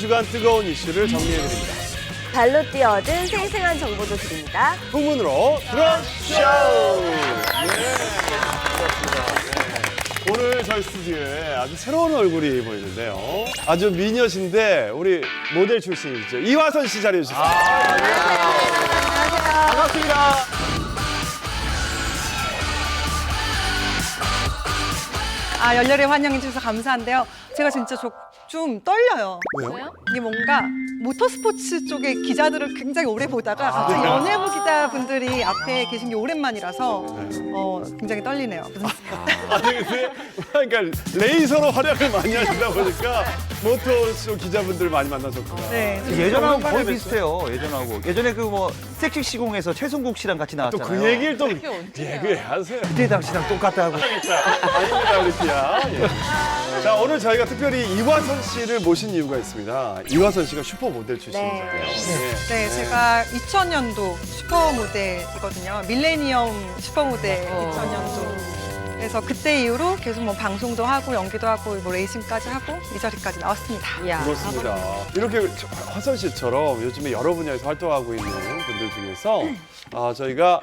주간 뜨거운 이슈를 정리해드립니다. 발로 뛰어든 생생한 정보도 드립니다. 풍문으로 드럼쇼! 오늘 저희 스튜디오에 아주 새로운 얼굴이 보이는데요. 아주 미녀신데 우리 모델 출신이죠. 이화선 씨 자리해 주세요. 반갑습니다. 열렬히 환영해 주셔서 감사한데요. 제가 진짜 좀 떨려요. 왜요? 이게 뭔가 모터스포츠 쪽의 기자들을 굉장히 오래 보다가 갑자기 연예부 기자분들이 앞에 계신 게 오랜만이라서 굉장히 떨리네요. 아니 근데 그러니까 레이서로 활약을 많이 하시다 보니까 모터쇼 기자분들 많이 만나셨구나. 네. 예전하고 거의 비슷해요. 예전하고. 예전에 그 뭐 섹시 시공에서 최승국 씨랑 같이 또 나왔잖아요. 그 얘기를 또 얘기하세요. 그때 당시랑 똑같다고. 아닙니다, 우리 피야. 예. 자, 오늘 저희가 특별히 이화선 씨를 모신 이유가 있습니다. 이화선 씨가 슈퍼모델 출신이잖아요. 네, 제가 2000년도 슈퍼모델이거든요. 밀레니엄 슈퍼모델 2000년도. 그래서 그때 이후로 계속 뭐 방송도 하고 연기도 하고 뭐 레이싱까지 하고 이 자리까지 나왔습니다. 그렇습니다. 이렇게 화선 씨처럼 요즘에 여러 분야에서 활동하고 있는 분들 중에서 저희가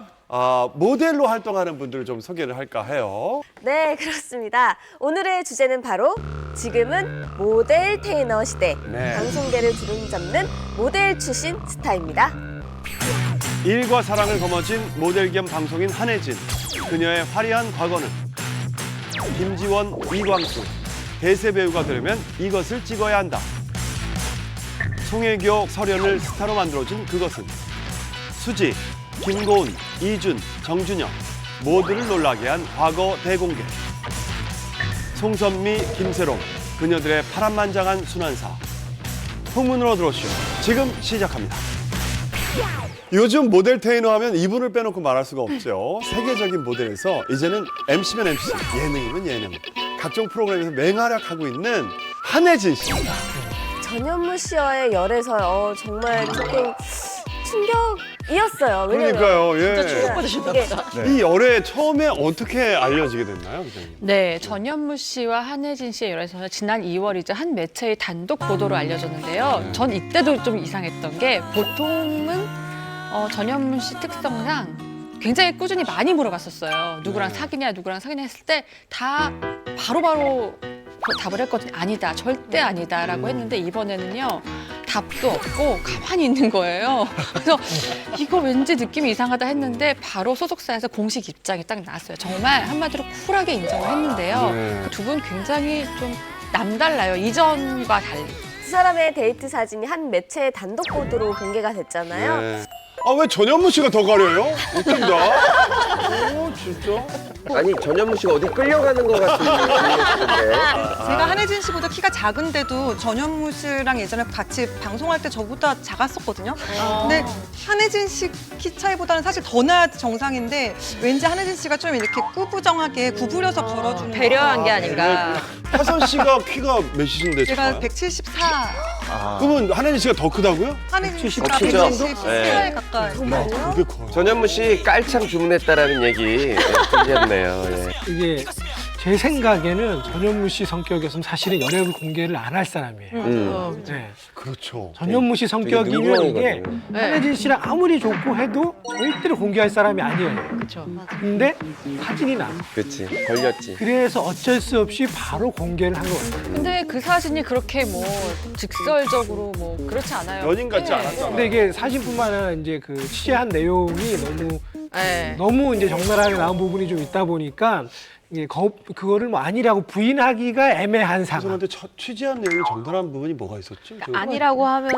모델로 활동하는 분들을 좀 소개를 할까 해요. 네, 그렇습니다. 오늘의 주제는 바로 지금은 모델 테이너 시대. 네. 방송계를 주름잡는 모델 출신 스타입니다. 일과 사랑을 거머쥔 모델 겸 방송인 한혜진. 그녀의 화려한 과거는 김지원, 이광수. 대세 배우가 되려면 이것을 찍어야 한다. 송혜교, 설현을 스타로 만들어준 그것은 수지, 김고은, 이준, 정준영 모두를 놀라게 한 과거 대공개. 송선미, 김세롱 그녀들의 파란만장한 순환사. 풍문으로 들어오시오. 지금 시작합니다. 요즘 모델 테이너 하면 이분을 빼놓고 말할 수가 없죠. 세계적인 모델에서 이제는 MC면 MC, 예능이면 예능. 각종 프로그램에서 맹활약하고 있는 한혜진 씨입니다. 전현무 씨와의 열애설 정말 조금 충격이었어요. 왜냐면 그러니까요. 예. 진짜 충격받으셨나 이 열애 처음에 어떻게 알려지게 됐나요, 기자님? 네, 전현무 씨와 한혜진 씨의 열애설은 지난 2월이죠. 한 매체의 단독 보도로 알려졌는데요. 전 이때도 좀 이상했던 게 보통은 전현무 씨 특성상 굉장히 꾸준히 많이 물어봤었어요. 누구랑 사귀냐, 누구랑 사귀냐 했을 때 다 바로바로 답을 했거든요. 아니다, 절대 아니다라고 했는데 이번에는요. 답도 없고 가만히 있는 거예요. 그래서 이거 왠지 느낌이 이상하다 했는데 바로 소속사에서 공식 입장이 딱 나왔어요. 정말 한마디로 쿨하게 인정을 했는데요. 네. 두 분 굉장히 좀 남달라요. 이전과 달리. 두 사람의 데이트 사진이 한 매체의 단독 보도로 공개가 됐잖아요. 네. 왜 전현무 씨가 더 가려요? 웃긴다. 진짜? 아니 전현무 씨가 어디 끌려가는 것 같은 느낌이었는데. 제가 한혜진 씨보다 키가 작은데도 전현무 씨랑 예전에 같이 방송할 때 저보다 작았었거든요. 근데 한혜진 씨 키 차이보다는 사실 더 나야 정상인데 왠지 한혜진 씨가 좀 이렇게 꾸부정하게 구부려서 걸어주는 배려한 게 아닌가. 화선 씨가 키가 몇이신데? 제가 174. 그러면 한혜진 씨가 더 크다고요? 한혜진 씨가 크죠? 174에 가까이. 그게 커요. 전현무 씨 깔창 주문했다라는 얘기 들렸네요. 예. 이게 제 생각에는 전현무 씨 성격이었으면 사실은 연애를 공개를 안 할 사람이에요. 네. 그렇죠. 전현무 씨 성격이면 이게 능동이거든요. 한혜진 씨랑 아무리 좋고 해도 절대로 공개할 사람이 아니에요. 그렇죠. 근데 사진이 나. 그치 걸렸지. 그래서 어쩔 수 없이 바로 공개를 한 것 같아요. 근데 그 사진이 그렇게 뭐 직설적으로 뭐 그렇지 않아요. 연인 같지 네. 않았잖아요. 근데 이게 사진뿐만 아니라 이제 그 취재한 내용이 네. 너무 이제 적나라하게 나온 부분이 좀 있다 보니까 이게 그거를 뭐 아니라고 부인하기가 애매한 상황. 죄송한데 취재한 내용이 정당한 부분이 뭐가 있었죠? 아니라고 하면은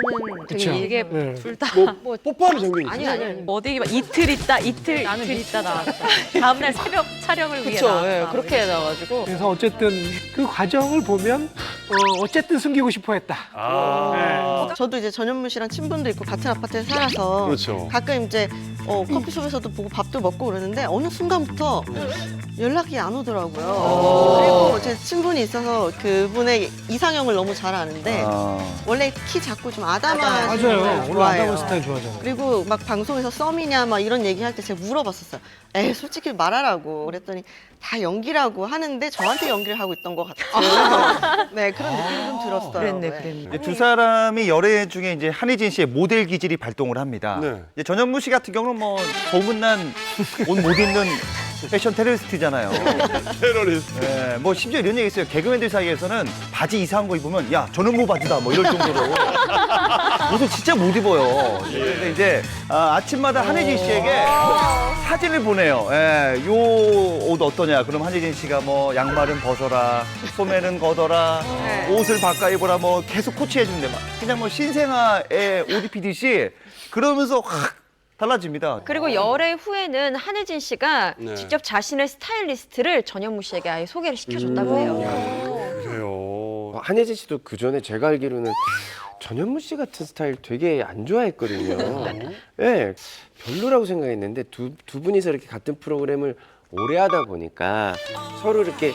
그쵸. 되게 이게 네. 둘 다 뭐 뽀뽀하는 장면이 있어요? 아니 어디 막 이틀 있다 이틀 있다 나왔다. 다음날 새벽 촬영을 위해 나왔다. 그렇게 해놔가지고 그래서 어쨌든 그 과정을 보면 어쨌든 숨기고 싶어 했다. 저도 이제 전현무 씨랑 친분도 있고 같은 아파트에 살아서 그렇죠. 가끔 이제 커피숍에서도 보고 보고 밥도 먹고 그러는데 어느 순간부터 연락이 안 오더라고요. 그리고 제 친분이 있어서 그분의 이상형을 너무 잘 아는데 원래 키 작고 좀 아담한 맞아요. 스타일 오늘 좋아해요. 아담한 스타일 좋아하잖아요. 그리고 막 방송에서 썸이냐 막 이런 얘기할 때 제가 물어봤었어요. 에이 솔직히 말하라고 그랬더니 다 연기라고 하는데 저한테 연기를 하고 있던 것 같아요. 네 그런 느낌이 좀 들었어요. 네. 이제 두 사람이 열애 중에 이제 한혜진 씨의 모델 기질이 발동을 합니다. 네. 이제 전현무 씨 같은 경우는 뭐 소문난 옷 못 입는 패션 테러리스트잖아요. 테러리스트. 네, 뭐 심지어 이런 얘기 있어요. 개그맨들 사이에서는 바지 이상한 거 입으면 야 전현무 바지다 뭐 이럴 정도로 옷을 진짜 못 입어요. 그래서 이제 아침마다 한혜진 씨에게 사진을 보내요. 예, 요 옷 어떠냐? 그럼 한혜진 씨가 뭐 양말은 벗어라, 소매는 걷어라, 옷을 바꿔 입어라 뭐 계속 코치해 준대 막. 그냥 뭐 신생아의 옷 입히듯이 그러면서 확 달라집니다. 그리고 열애 후에는 한혜진 씨가 네. 직접 자신의 스타일리스트를 전현무 씨에게 아예 소개를 시켜줬다고 해요. 그래요. 한혜진 씨도 그 전에 제가 알기로는 전현무 씨 같은 스타일 되게 안 좋아했거든요. 네, 별로라고 생각했는데 두 분이서 이렇게 같은 프로그램을 오래 하다 보니까 서로 이렇게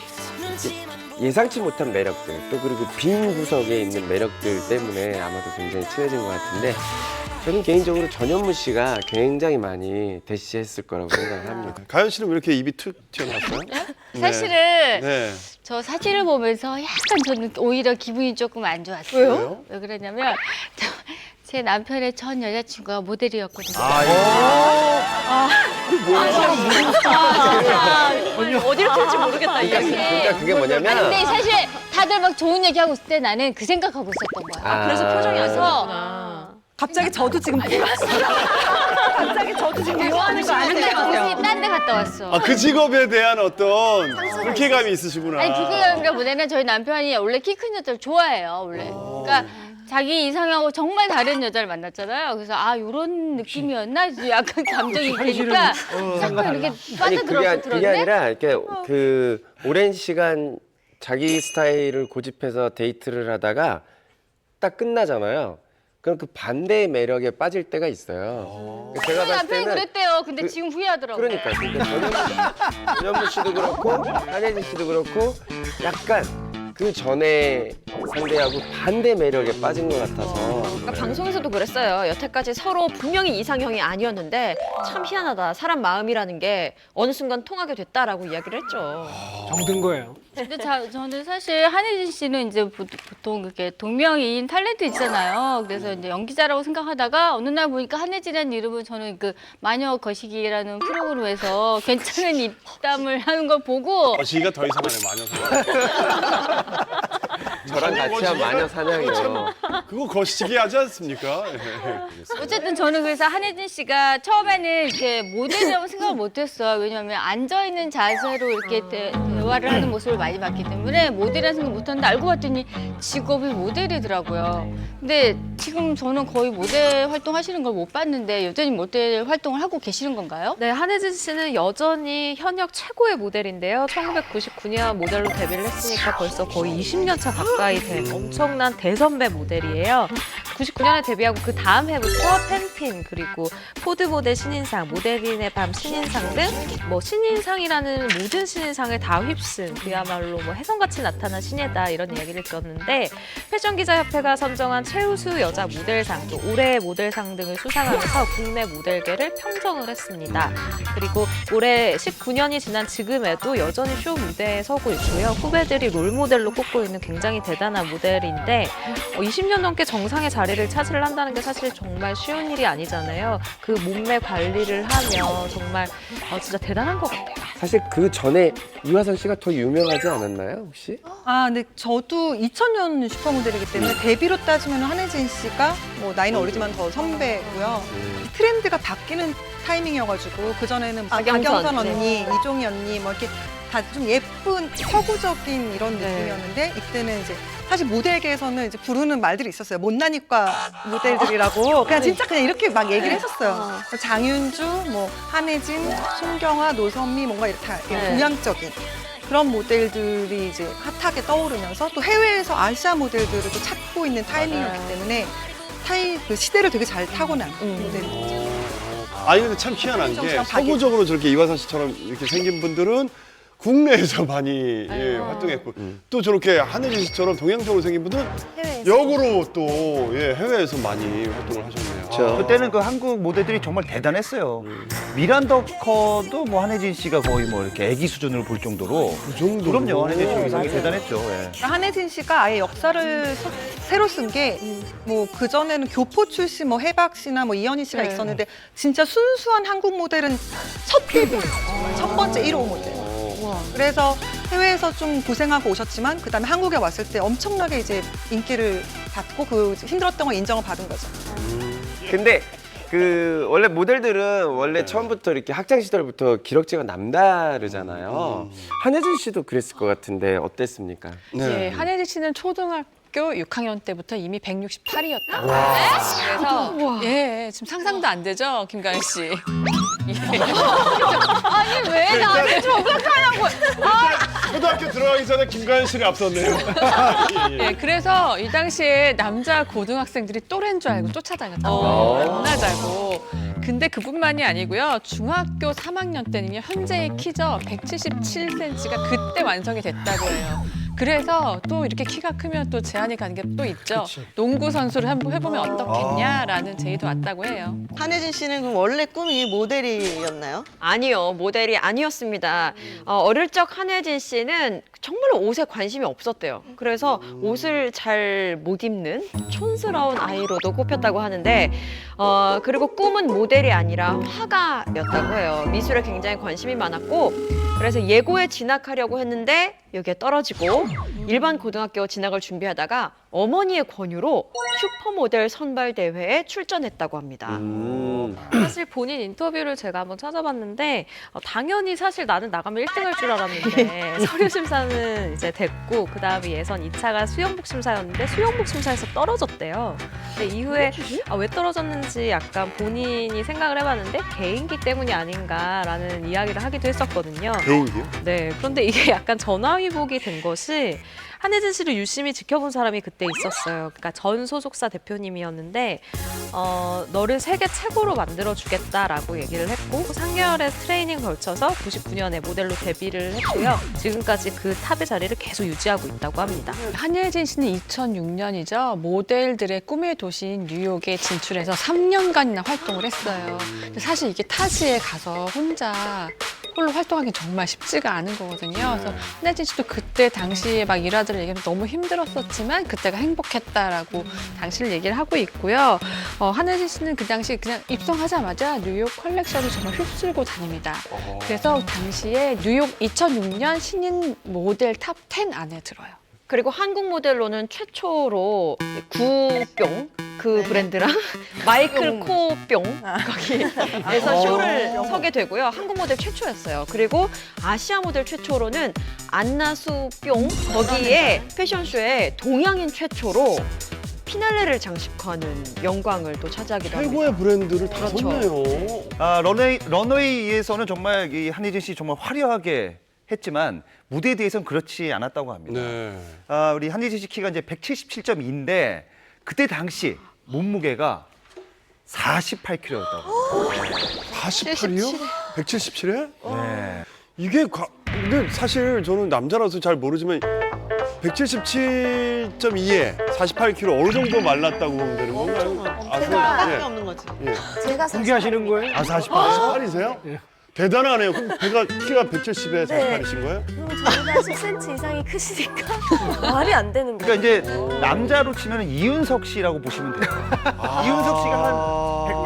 예상치 못한 매력들 또 그리고 빈 구석에 있는 매력들 때문에 아마도 굉장히 친해진 것 같은데 저는 개인적으로 전현무 씨가 굉장히 많이 대시했을 거라고 생각을 합니다. 가연 씨는 왜 이렇게 입이 툭 튀어나왔어요? 사실은 네. 저 사진을 보면서 약간 저는 오히려 기분이 조금 안 좋았어요. 왜요? 왜 그러냐면 제 남편의 전 여자친구가 모델이었거든요. 어디로 튈지 모르겠다 이 얘기. 그러니까 그게 뭐냐면 근데 사실 다들 막 좋은 얘기하고 있을 때 나는 그 생각하고 있었던 거야. 그래서 표정이 안 그래서 좋았구나. 갑자기 저도 지금 갑자기 저도 지금 좋아하는 거 아닌데 딴 데 갔다 왔어. 그 직업에 대한 어떤 불쾌감이 있으시구나. 아니 불쾌감이라보다는 저희 남편이 원래 키 큰 여자를 좋아해요. 원래. 그러니까 자기 이상하고 정말 다른 여자를 만났잖아요. 그래서 요런 느낌이었나? 약간 감정이 되니까 자꾸 이렇게 아니 빠져들어서 그게 아니라 이렇게 그 오랜 시간 자기 스타일을 고집해서 데이트를 하다가 딱 끝나잖아요. 그럼 그 반대의 매력에 빠질 때가 있어요. 제가 봤을 남편이 때는 그랬대요. 근데 지금 후회하더라고요. 그러니까 전현무 씨도 그렇고 한혜진 씨도 그렇고 약간 그 전에 상대하고 반대 매력에 빠진 것 같아서. 그러니까 방송에서도 그랬어요. 여태까지 서로 분명히 이상형이 아니었는데 참 희한하다. 사람 마음이라는 게 어느 순간 통하게 됐다라고 이야기를 했죠. 정든 거예요. 근데 저는 사실 한혜진 씨는 이제 보통 그렇게 동명이인 탤런트 있잖아요. 그래서 이제 연기자라고 생각하다가 어느 날 보니까 한혜진이라는 이름을 저는 그 마녀 거시기라는 프로그램에서 괜찮은 입담을 하는 걸 보고 거시기가 더 이상하네, 마녀. 저랑 같이 한 마녀 사냥이요. 그거 거시기 하지 않습니까? 어쨌든 저는 그래서 한혜진 씨가 처음에는 이렇게 모델이라고 생각을 못했어요. 왜냐하면 앉아있는 자세로 이렇게 대화를 하는 모습을 많이 봤기 때문에 모델이라는 생각 못했는데 알고 봤더니 직업이 모델이더라고요. 근데 지금 저는 거의 모델 활동하시는 걸 못 봤는데 여전히 모델 활동을 하고 계시는 건가요? 네, 한혜진 씨는 여전히 현역 최고의 모델인데요. 1999년 모델로 데뷔를 했으니까 벌써 거의 20년 차 가까이 된 엄청난 대선배 모델이에요. 99년에 데뷔하고 그 다음 해부터 팬핀 그리고 포드 모델 신인상, 모델인의 밤 신인상 등 뭐 신인상이라는 모든 신인상을 다 휩쓴 그야말로 뭐 혜성같이 나타난 신예다 이런 이야기를 들었는데 패션기자협회가 선정한 최우수 여자 모델상, 또 올해의 모델상 등을 수상하면서 국내 모델계를 평정을 했습니다. 그리고 올해 19년이 지난 지금에도 여전히 쇼 무대에 서고 있고요. 후배들이 롤모델로 꼽고 있는 굉장히 대단한 모델인데 20년 넘게 정상의 자리를 차지한다는 게 사실 정말 쉬운 일이 아니잖아요. 그 몸매 관리를 하면 정말 진짜 대단한 것 같아요. 사실 그 전에 이화선 씨가 더 유명하지 않았나요, 혹시? 근데 저도 2000년 슈퍼모델이기 때문에 데뷔로 따지면 한혜진 씨가 뭐 나이는 어리지만 더 선배고요. 트렌드가 바뀌는 타이밍이어가지고 그전에는 박영선 언니, 이종희 언니 뭐 이렇게 다 좀 예쁜 서구적인 이런 느낌이었는데 이때는 이제 사실 모델계에서는 이제 부르는 말들이 있었어요. 못난이과 모델들이라고 그냥 진짜 그냥 이렇게 막 얘기를 했었어요. 장윤주, 뭐 한혜진, 송경화, 노선미 뭔가 이렇게 다 동양적인 그런 모델들이 이제 핫하게 떠오르면서 또 해외에서 아시아 모델들을 또 찾고 있는 타이밍이었기 때문에 그 시대를 되게 잘 타고난 모델이죠. 아니 근데 참 희한한 게 정수랑 박예진. 서구적으로 저렇게 이화선 씨처럼 이렇게 생긴 분들은 국내에서 많이 활동했고 또 저렇게 한혜진 씨처럼 동양적으로 생긴 분들은 역으로 또 해외에서 많이 활동을 하셨네요. 그렇죠. 그때는 그 한국 모델들이 정말 대단했어요. 미란다 커도 뭐 한혜진 씨가 거의 뭐 이렇게 애기 수준으로 볼 정도로. 그 정도로. 그럼요, 한혜진 씨 의상이 대단했죠. 예. 한혜진 씨가 아예 역사를 새로 쓴 게 뭐 그전에는 교포 출신 뭐 해박 씨나 뭐 이현희 씨가 있었는데 진짜 순수한 한국 모델은 첫 데뷔예요. 첫 번째 1호 모델. 그래서 해외에서 좀 고생하고 오셨지만 그다음에 한국에 왔을 때 엄청나게 이제 인기를 받고 그 힘들었던 걸 인정을 받은 거죠. 근데 그 원래 모델들은 원래 처음부터 이렇게 학창 시절부터 기럭지가 남다르잖아요. 한혜진 씨도 그랬을 것 같은데 어땠습니까? 예, 한혜진 씨는 초등학교 6학년 때부터 이미 168이었다고. 그래서 예, 지금 상상도 안 되죠, 김가연 씨. 아니 왜 나를 저격하냐고. 초등학교 들어가기 전에 김가연 씨를 앞섰네요. 예, 그래서 이 당시에 남자 고등학생들이 또래인 줄 알고 쫓아다녔다고. 만나자고. 근데 그뿐만이 아니고요. 중학교 3학년 때는요. 현재의 키죠. 177cm가 그때 완성이 됐다고 해요. 그래서 또 이렇게 키가 크면 또 제한이 가는 게 또 있죠. 농구 선수를 한번 해보면 어떻겠냐라는 제의도 왔다고 해요. 한혜진 씨는 그럼 원래 꿈이 모델이었나요? 아니요, 모델이 아니었습니다. 어릴 적 한혜진 씨는 정말로 옷에 관심이 없었대요. 그래서 옷을 잘 못 입는 촌스러운 아이로도 꼽혔다고 하는데, 그리고 꿈은 모델이 아니라 화가였다고 해요. 미술에 굉장히 관심이 많았고, 그래서 예고에 진학하려고 했는데 여기에 떨어지고 일반 고등학교 진학을 준비하다가 어머니의 권유로 슈퍼모델 선발 대회에 출전했다고 합니다. 사실 본인 인터뷰를 제가 한번 찾아봤는데 당연히 사실 나는 나가면 1등할 줄 알았는데 서류 심사는 이제 됐고 그다음에 예선 2차가 수영복 심사였는데 수영복 심사에서 떨어졌대요. 근데 이후에 왜 떨어졌는지 약간 본인이 생각을 해봤는데 개인기 때문이 아닌가라는 이야기를 하기도 했었거든요. 개인기요? 네, 그런데 이게 약간 전화위복이 된 것이 한혜진 씨를 유심히 지켜본 사람이 그때 있었어요. 그러니까 전 소속사 대표님이었는데 너를 세계 최고로 만들어주겠다라고 얘기를 했고 3개월의 트레이닝 걸쳐서 99년에 모델로 데뷔를 했고요. 지금까지 그 탑의 자리를 계속 유지하고 있다고 합니다. 한혜진 씨는 2006년이죠. 모델들의 꿈의 도시인 뉴욕에 진출해서 3년간이나 활동을 했어요. 근데 사실 이게 타지에 가서 혼자 홀로 활동하기 정말 쉽지가 않은 거거든요. 그래서 한혜진 씨도 그때 당시에 막 일화들을 얘기하면 너무 힘들었었지만 그때가 행복했다라고 당시를 얘기를 하고 있고요. 한혜진 씨는 그 당시 그냥 입성하자마자 뉴욕 컬렉션을 정말 휩쓸고 다닙니다. 그래서 당시에 뉴욕 2006년 신인 모델 탑 10 안에 들어요. 그리고 한국 모델로는 최초로 구뿅 그 브랜드랑 마이클 코뿅 거기에서 쇼를 서게 되고요. 한국 모델 최초였어요. 그리고 아시아 모델 최초로는 안나수 뿅 거기에 패션쇼에 동양인 최초로 피날레를 장식하는 영광을 또 차지하기도 합니다. 최고의 브랜드를 다 그렇죠. 섰네요. 런웨이에서는 정말 이 한혜진 씨 정말 화려하게 했지만 무대에 대해서는 그렇지 않았다고 합니다. 네. 우리 한혜진 씨 키가 이제 177.2인데 그때 당시 몸무게가 48kg였다고. 48이요? 177에? 네. 이게 근데 사실 저는 남자라서 잘 모르지만 177.2에 48kg 어느 정도 말랐다고 보면 되는 건가요? 생각밖에 예. 없는 거지. 공개하시는 거예요? 48이세요? 대단하네요. 그럼 키가 170에 48이신 거예요? 저보다 10cm 이상이 크시니까 말이 안 되는 거예요. 그러니까 이제 남자로 치면 이윤석 씨라고 보시면 돼요. 이윤석 씨가 한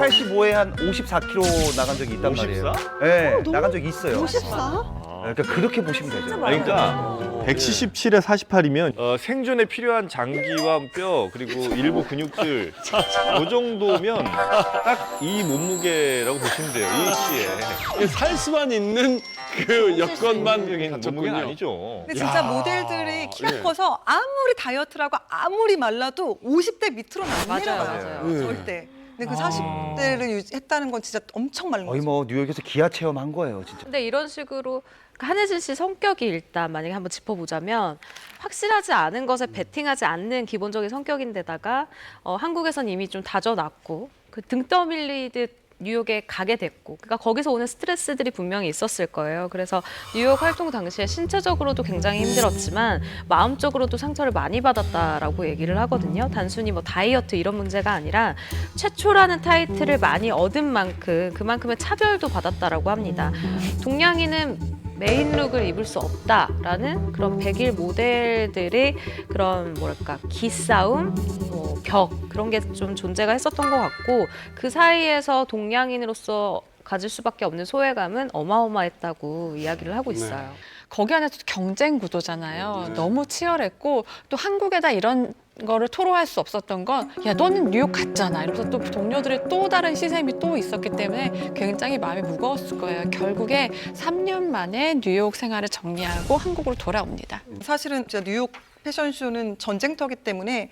185에 한 54kg 나간 적이 있단 말이에요. 네, 나간 적이 있어요. 54? 그러니까 그렇게 보시면 되죠. 그러니까 177에 48이면 생존에 필요한 장기와 뼈 그리고 일부 근육들 이 정도면 딱 이 몸무게라고 보시면 돼요. 이 키에. 살 수만 있는 그 여건만 몸무게는 갖췄군요. 아니죠. 근데 진짜 야, 모델들이 키가 예. 커서 아무리 다이어트를 하고 아무리 말라도 50대 밑으로는 안 맞아요, 내려가요. 맞아요. 절대. 근데 그 40대를 했다는 건 진짜 엄청 마른 거의 거죠. 뭐 뉴욕에서 기아 체험한 거예요, 진짜. 근데 이런 식으로 한혜진 씨 성격이 일단 만약에 한번 짚어보자면 확실하지 않은 것에 베팅하지 않는 기본적인 성격인데다가 한국에선 이미 좀 다져놨고 그 등 떠밀리듯 뉴욕에 가게 됐고, 그러니까 거기서 오는 스트레스들이 분명히 있었을 거예요. 그래서 뉴욕 활동 당시에 신체적으로도 굉장히 힘들었지만 마음적으로도 상처를 많이 받았다라고 얘기를 하거든요. 단순히 뭐 다이어트 이런 문제가 아니라 최초라는 타이틀을 많이 얻은 만큼 그만큼의 차별도 받았다라고 합니다. 동양인은 메인룩을 입을 수 없다라는 그런 백일 모델들의 그런 뭐랄까 기싸움, 뭐 벽 그런 게 좀 존재가 했었던 것 같고, 그 사이에서 동양인으로서 가질 수밖에 없는 소외감은 어마어마했다고 이야기를 하고 있어요. 거기 안에서 경쟁 구도잖아요. 너무 치열했고 또 한국에다 이런 거를 토로할 수 없었던 건 야 너는 뉴욕 갔잖아 이러면서 또 동료들의 또 다른 시샘이 또 있었기 때문에 굉장히 마음이 무거웠을 거예요. 결국에 3년 만에 뉴욕 생활을 정리하고 한국으로 돌아옵니다. 사실은 진짜 뉴욕 패션쇼는 전쟁터기 때문에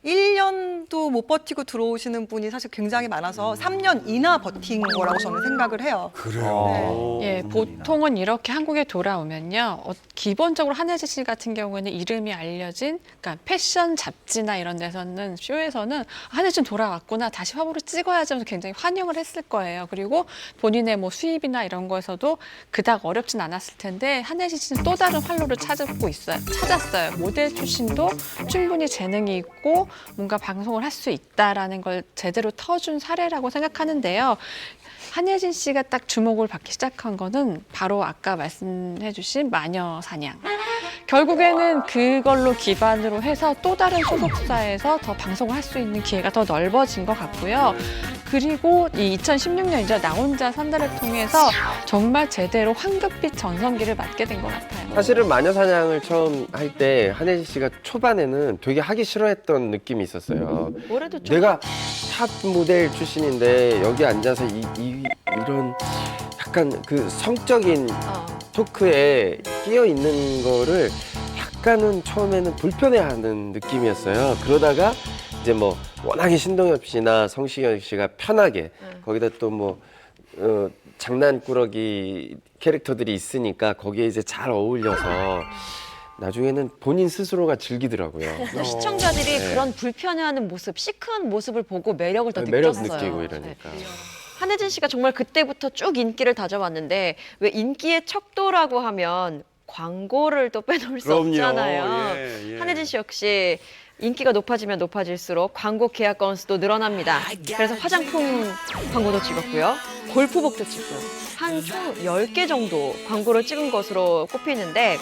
1년도 못 버티고 들어오시는 분이 사실 굉장히 많아서 3년이나 버틴 거라고 저는 생각을 해요. 그래요. 예, 보통은 이렇게 한국에 돌아오면요. 기본적으로 한혜진 씨 같은 경우에는 이름이 알려진 그러니까 패션 잡지나 이런 데서는 쇼에서는 한혜진 돌아왔구나 다시 화보를 찍어야지 하면서 굉장히 환영을 했을 거예요. 그리고 본인의 뭐 수입이나 이런 거에서도 그닥 어렵진 않았을 텐데 한혜진 씨는 또 다른 활로를 찾았어요. 모델 출신도 충분히 재능이 있고 뭔가 방송을 할 수 있다라는 걸 제대로 터준 사례라고 생각하는데요. 한혜진 씨가 딱 주목을 받기 시작한 거는 바로 아까 말씀해 주신 마녀 사냥. 결국에는 그걸로 기반으로 해서 또 다른 소속사에서 더 방송을 할 수 있는 기회가 더 넓어진 것 같고요. 그리고 이 2016년이죠. 나 혼자 산다를 통해서 정말 제대로 황급빛 전성기를 맞게 된 것 같아요. 사실은 마녀사냥을 처음 할 때 한혜진 씨가 초반에는 되게 하기 싫어했던 느낌이 있었어요. 올해도 좀 내가 탑 모델 출신인데 여기 앉아서 이런 약간 그 성적인 토크에 끼어 있는 거를 약간은 처음에는 불편해하는 느낌이었어요. 그러다가 이제 뭐 워낙에 신동엽 씨나 성시경 씨가 편하게 거기다 또 뭐 장난꾸러기 캐릭터들이 있으니까 거기에 이제 잘 어울려서 나중에는 본인 스스로가 즐기더라고요. 시청자들이 네. 그런 불편해하는 모습, 시크한 모습을 보고 매력을 더 매력 느꼈어요. 느끼고 이러니까. 한혜진 씨가 정말 그때부터 쭉 인기를 다져왔는데 왜 인기의 척도라고 하면 광고를 또 빼놓을 수 그럼요. 없잖아요. 예, 예. 한혜진 씨 역시 인기가 높아지면 높아질수록 광고 계약 건수도 늘어납니다. 그래서 화장품 광고도 찍었고요. 골프복도 찍고요. 한 총 10개 정도 광고를 찍은 것으로 꼽히는데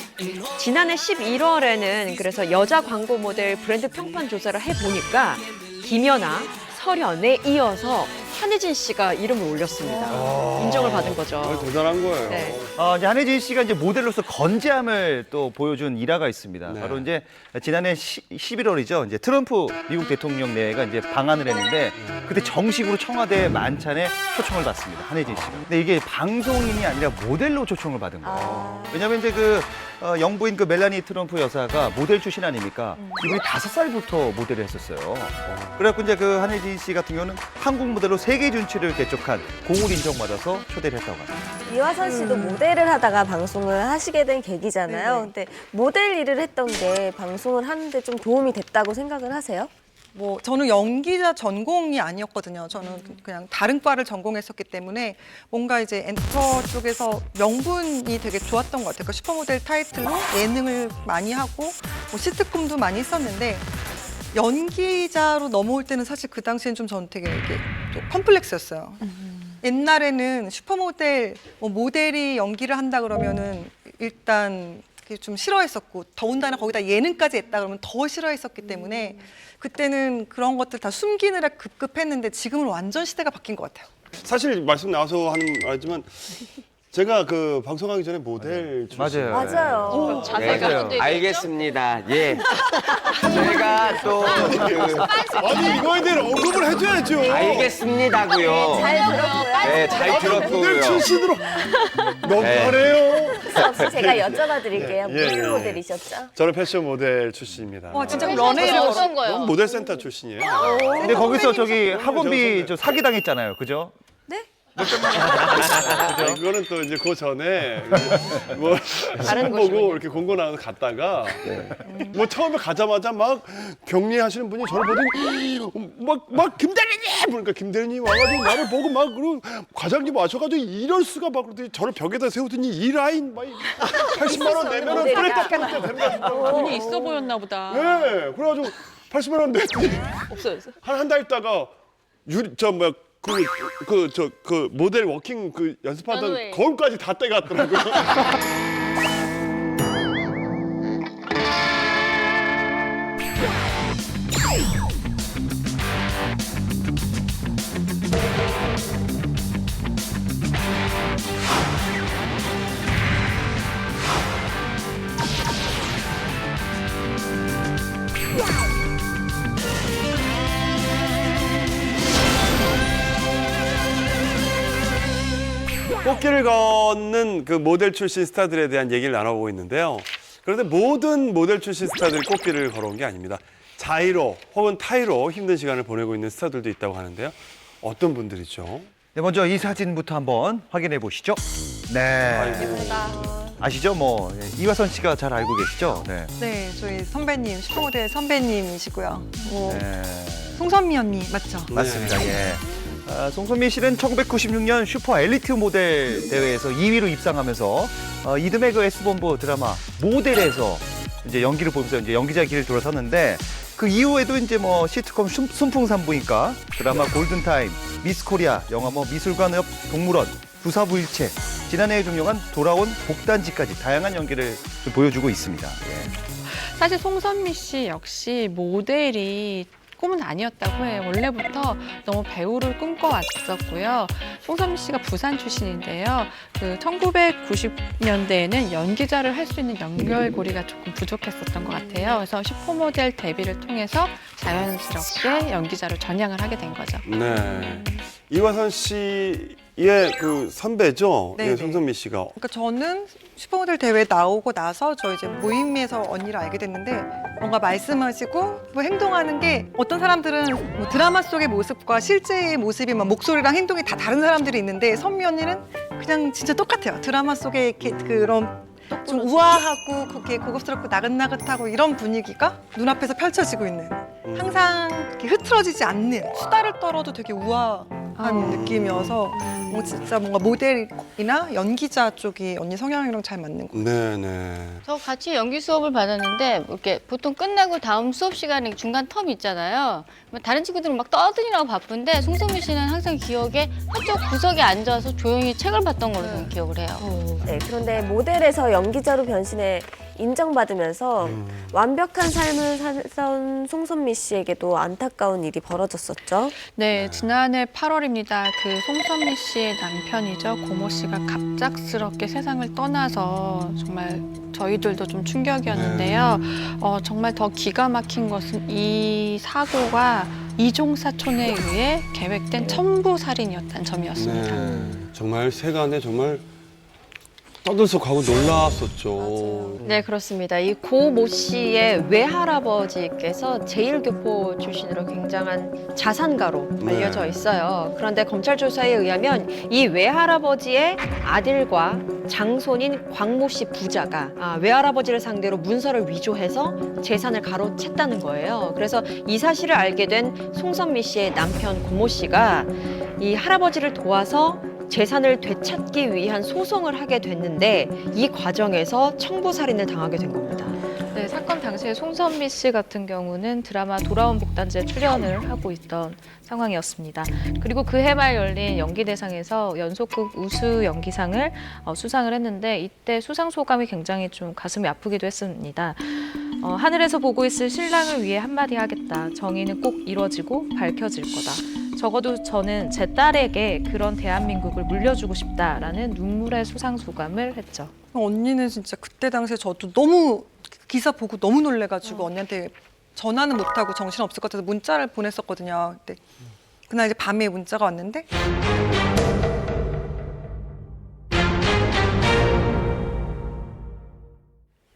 지난해 11월에는 그래서 여자 광고 모델 브랜드 평판 조사를 해보니까 김연아, 설연에 이어서 한혜진 씨가 이름을 올렸습니다. 인정을 받은 거죠. 대단한 거예요. 네. 이제 한혜진 씨가 이제 모델로서 건재함을 또 보여준 일화가 있습니다. 네. 바로 이제 지난해 11월이죠. 이제 트럼프 미국 대통령 내가 이제 방한을 했는데 그때 정식으로 청와대 만찬에 초청을 받습니다. 한혜진 씨가. 근데 이게 방송인이 아니라 모델로 초청을 받은 거예요. 왜냐하면 이제 그 영부인 그 멜라니 트럼프 여사가 모델 출신 아닙니까? 이분이 5살부터 모델을 했었어요. 그래갖고 이제 그 한혜진 씨 같은 경우는 한국 모델로 세계 준치를 개척한 공을 인정받아서 초대를 했다고 합니다. 이화선 씨도 모델을 하다가 방송을 하시게 된 계기잖아요. 네네. 근데 모델 일을 했던 게 방송을 하는데 좀 도움이 됐다고 생각을 하세요? 뭐 저는 연기자 전공이 아니었거든요. 저는 그냥 다른 과를 전공했었기 때문에 뭔가 이제 엔터 쪽에서 명분이 되게 좋았던 것 같아요. 그 슈퍼모델 타이틀로 예능을 많이 하고 뭐 시트콤도 많이 했었는데 연기자로 넘어올 때는 사실 그 당시엔 좀 저는 되게 이게 좀 컴플렉스였어요. 옛날에는 슈퍼모델 뭐 모델이 연기를 한다 그러면은 일단 좀 싫어했었고 더군다나 거기다 예능까지 했다 그러면 더 싫어했었기 때문에 그때는 그런 것들 다 숨기느라 급급했는데 지금은 완전 시대가 바뀐 것 같아요. 사실 말씀 나와서 하는 말이지만 제가 그 방송하기 전에 모델 출신. 맞아요. 맞아요. 맞아요. 알겠습니다. 예. 제가 또 아니 이거에 대한 언급을 해줘야죠. 알겠습니다고요. 잘 들었고요. 네, 잘 모델 들었고요. 출신으로 너무 잘해요. 혹시 제가 여쭤봐 드릴게요. 예, 무슨 예. 모델이셨죠? 저는 패션 모델 출신입니다. 와 진짜 런웨이를 걸어. 저는 모델 센터 출신이에요. 근데 거기서 저기 학원비 저 사기당했잖아요. 그죠? 네? 이거는 또 이제 그 전에 뭐 다른 시험 보고 이렇게 공고 나와서 갔다가 뭐 처음에 가자마자 막 격리하시는 분이 저를 보더니 막 김대리님 그러니까 김대리님 와가지고 나를 보고 막 그리고 과장님 와셔가지고 이럴 수가 막 그러더니 저를 벽에다 세우더니 이 라인 막 80만 원 내면은 뿌레떡 된다. 돈이 있어 보였나 보다. 네, 그래가지고 80만 원 냈더니 없어졌어. 한 달 있다가 그 모델 워킹 그 연습하던 런웨이. 거울까지 다 떼갔더라고요. 꽃길을 걷는 그 모델 출신 스타들에 대한 얘기를 나눠보고 있는데요. 그런데 모든 모델 출신 스타들이 꽃길을 걸어온 게 아닙니다. 자의로 혹은 타의로 힘든 시간을 보내고 있는 스타들도 있다고 하는데요. 어떤 분들이죠? 네, 먼저 이 사진부터 한번 확인해 보시죠. 네. 아시죠? 뭐 이화선 씨가 잘 알고 계시죠? 네. 네, 저희 선배님, 슈퍼모델 선배님이시고요. 네. 송선미 언니 맞죠? 맞습니다. 예. 송선미 씨는 1996년 슈퍼 엘리트 모델 대회에서 2위로 입상하면서 이듬해 그 S본부 드라마 모델에서 이제 연기를 보면서 이제 연기자 길을 돌아섰는데 그 이후에도 이제 뭐 시트콤 순풍산부인과 드라마 골든타임, 미스 코리아, 영화 뭐 미술관 옆 동물원, 부사부일체, 지난해에 종영한 돌아온 복단지까지 다양한 연기를 좀 보여주고 있습니다. 예. 사실 송선미 씨 역시 모델이 꿈은 아니었다고 해요. 원래부터 너무 배우를 꿈꿔왔었고요. 송선미 씨가 부산 출신인데요. 그 1990년대에는 연기자를 할 수 있는 연결고리가 조금 부족했었던 것 같아요. 그래서 슈퍼모델 데뷔를 통해서 자연스럽게 연기자로 전향을 하게 된 거죠. 네. 이화선 씨의 그 선배죠? 네, 예, 송선미 씨가. 그러니까 저는 슈퍼모델 대회 나오고 나서 저 이제 모임에서 언니를 알게 됐는데 뭔가 말씀하시고 뭐 행동하는 게 어떤 사람들은 뭐 드라마 속의 모습과 실제의 모습이 막 목소리랑 행동이 다 다른 사람들이 있는데 선미 언니는 그냥 진짜 똑같아요. 드라마 속에 이렇게 그런 좀 우아하고 그렇게 고급스럽고 나긋나긋하고 이런 분위기가 눈앞에서 펼쳐지고 있는 항상 이렇게 흐트러지지 않는 수다를 떨어도 되게 우아한 느낌이어서 뭐 진짜 뭔가 모델이나 연기자 쪽이 언니 성향이랑 잘 맞는 것 같아요. 네네. 저 같이 연기 수업을 받았는데 이렇게 보통 끝나고 다음 수업 시간에 중간 텀 있잖아요. 다른 친구들은 막 떠드느라고 바쁜데 송선미 씨는 항상 기억에 한쪽 구석에 앉아서 조용히 책을 봤던 걸로 저는 기억을 해요. 네, 그런데 모델에서 연기자로 변신해 인정받으면서 완벽한 삶을 살던 송선미 씨에게도 안타까운 일이 벌어졌었죠. 네, 지난해 8월입니다. 그 송선미 씨의 남편이죠. 고모 씨가 갑작스럽게 세상을 떠나서 정말 저희들도 좀 충격이었는데요. 정말 더 기가 막힌 것은 이 사고가 이종사촌에 의해 계획된 첨부살인이었다는 점이었습니다. 네. 정말 세간에 정말 떠들썩하고 놀랐었죠. 네, 그렇습니다. 이 고 모 씨의 외할아버지께서 제1교포 출신으로 굉장한 자산가로 알려져 있어요. 그런데 검찰 조사에 의하면 이 외할아버지의 아들과 장손인 광모 씨 부자가 외할아버지를 상대로 문서를 위조해서 재산을 가로챘다는 거예요. 그래서 이 사실을 알게 된 송선미 씨의 남편 고모 씨가 이 할아버지를 도와서 재산을 되찾기 위한 소송을 하게 됐는데 이 과정에서 청부살인을 당하게 된 겁니다. 네, 사건 당시에 송선미 씨 같은 경우는 드라마 돌아온 복단지에 출연을 하고 있던 상황이었습니다. 그리고 그해 말 열린 연기대상에서 연속극 우수 연기상을 수상을 했는데 이때 수상 소감이 굉장히 좀 가슴이 아프기도 했습니다. 하늘에서 보고 있을 신랑을 위해 한마디 하겠다. 정의는 꼭 이뤄지고 밝혀질 거다. 적어도 저는 제 딸에게 그런 대한민국을 물려주고 싶다라는 눈물의 수상 소감을 했죠. 언니는 진짜 그때 당시에 저도 너무 기사 보고 너무 놀래가지고 언니한테 전화는 못하고 정신없을 것 같아서 문자를 보냈었거든요. 근데 그날 이제 밤에 문자가 왔는데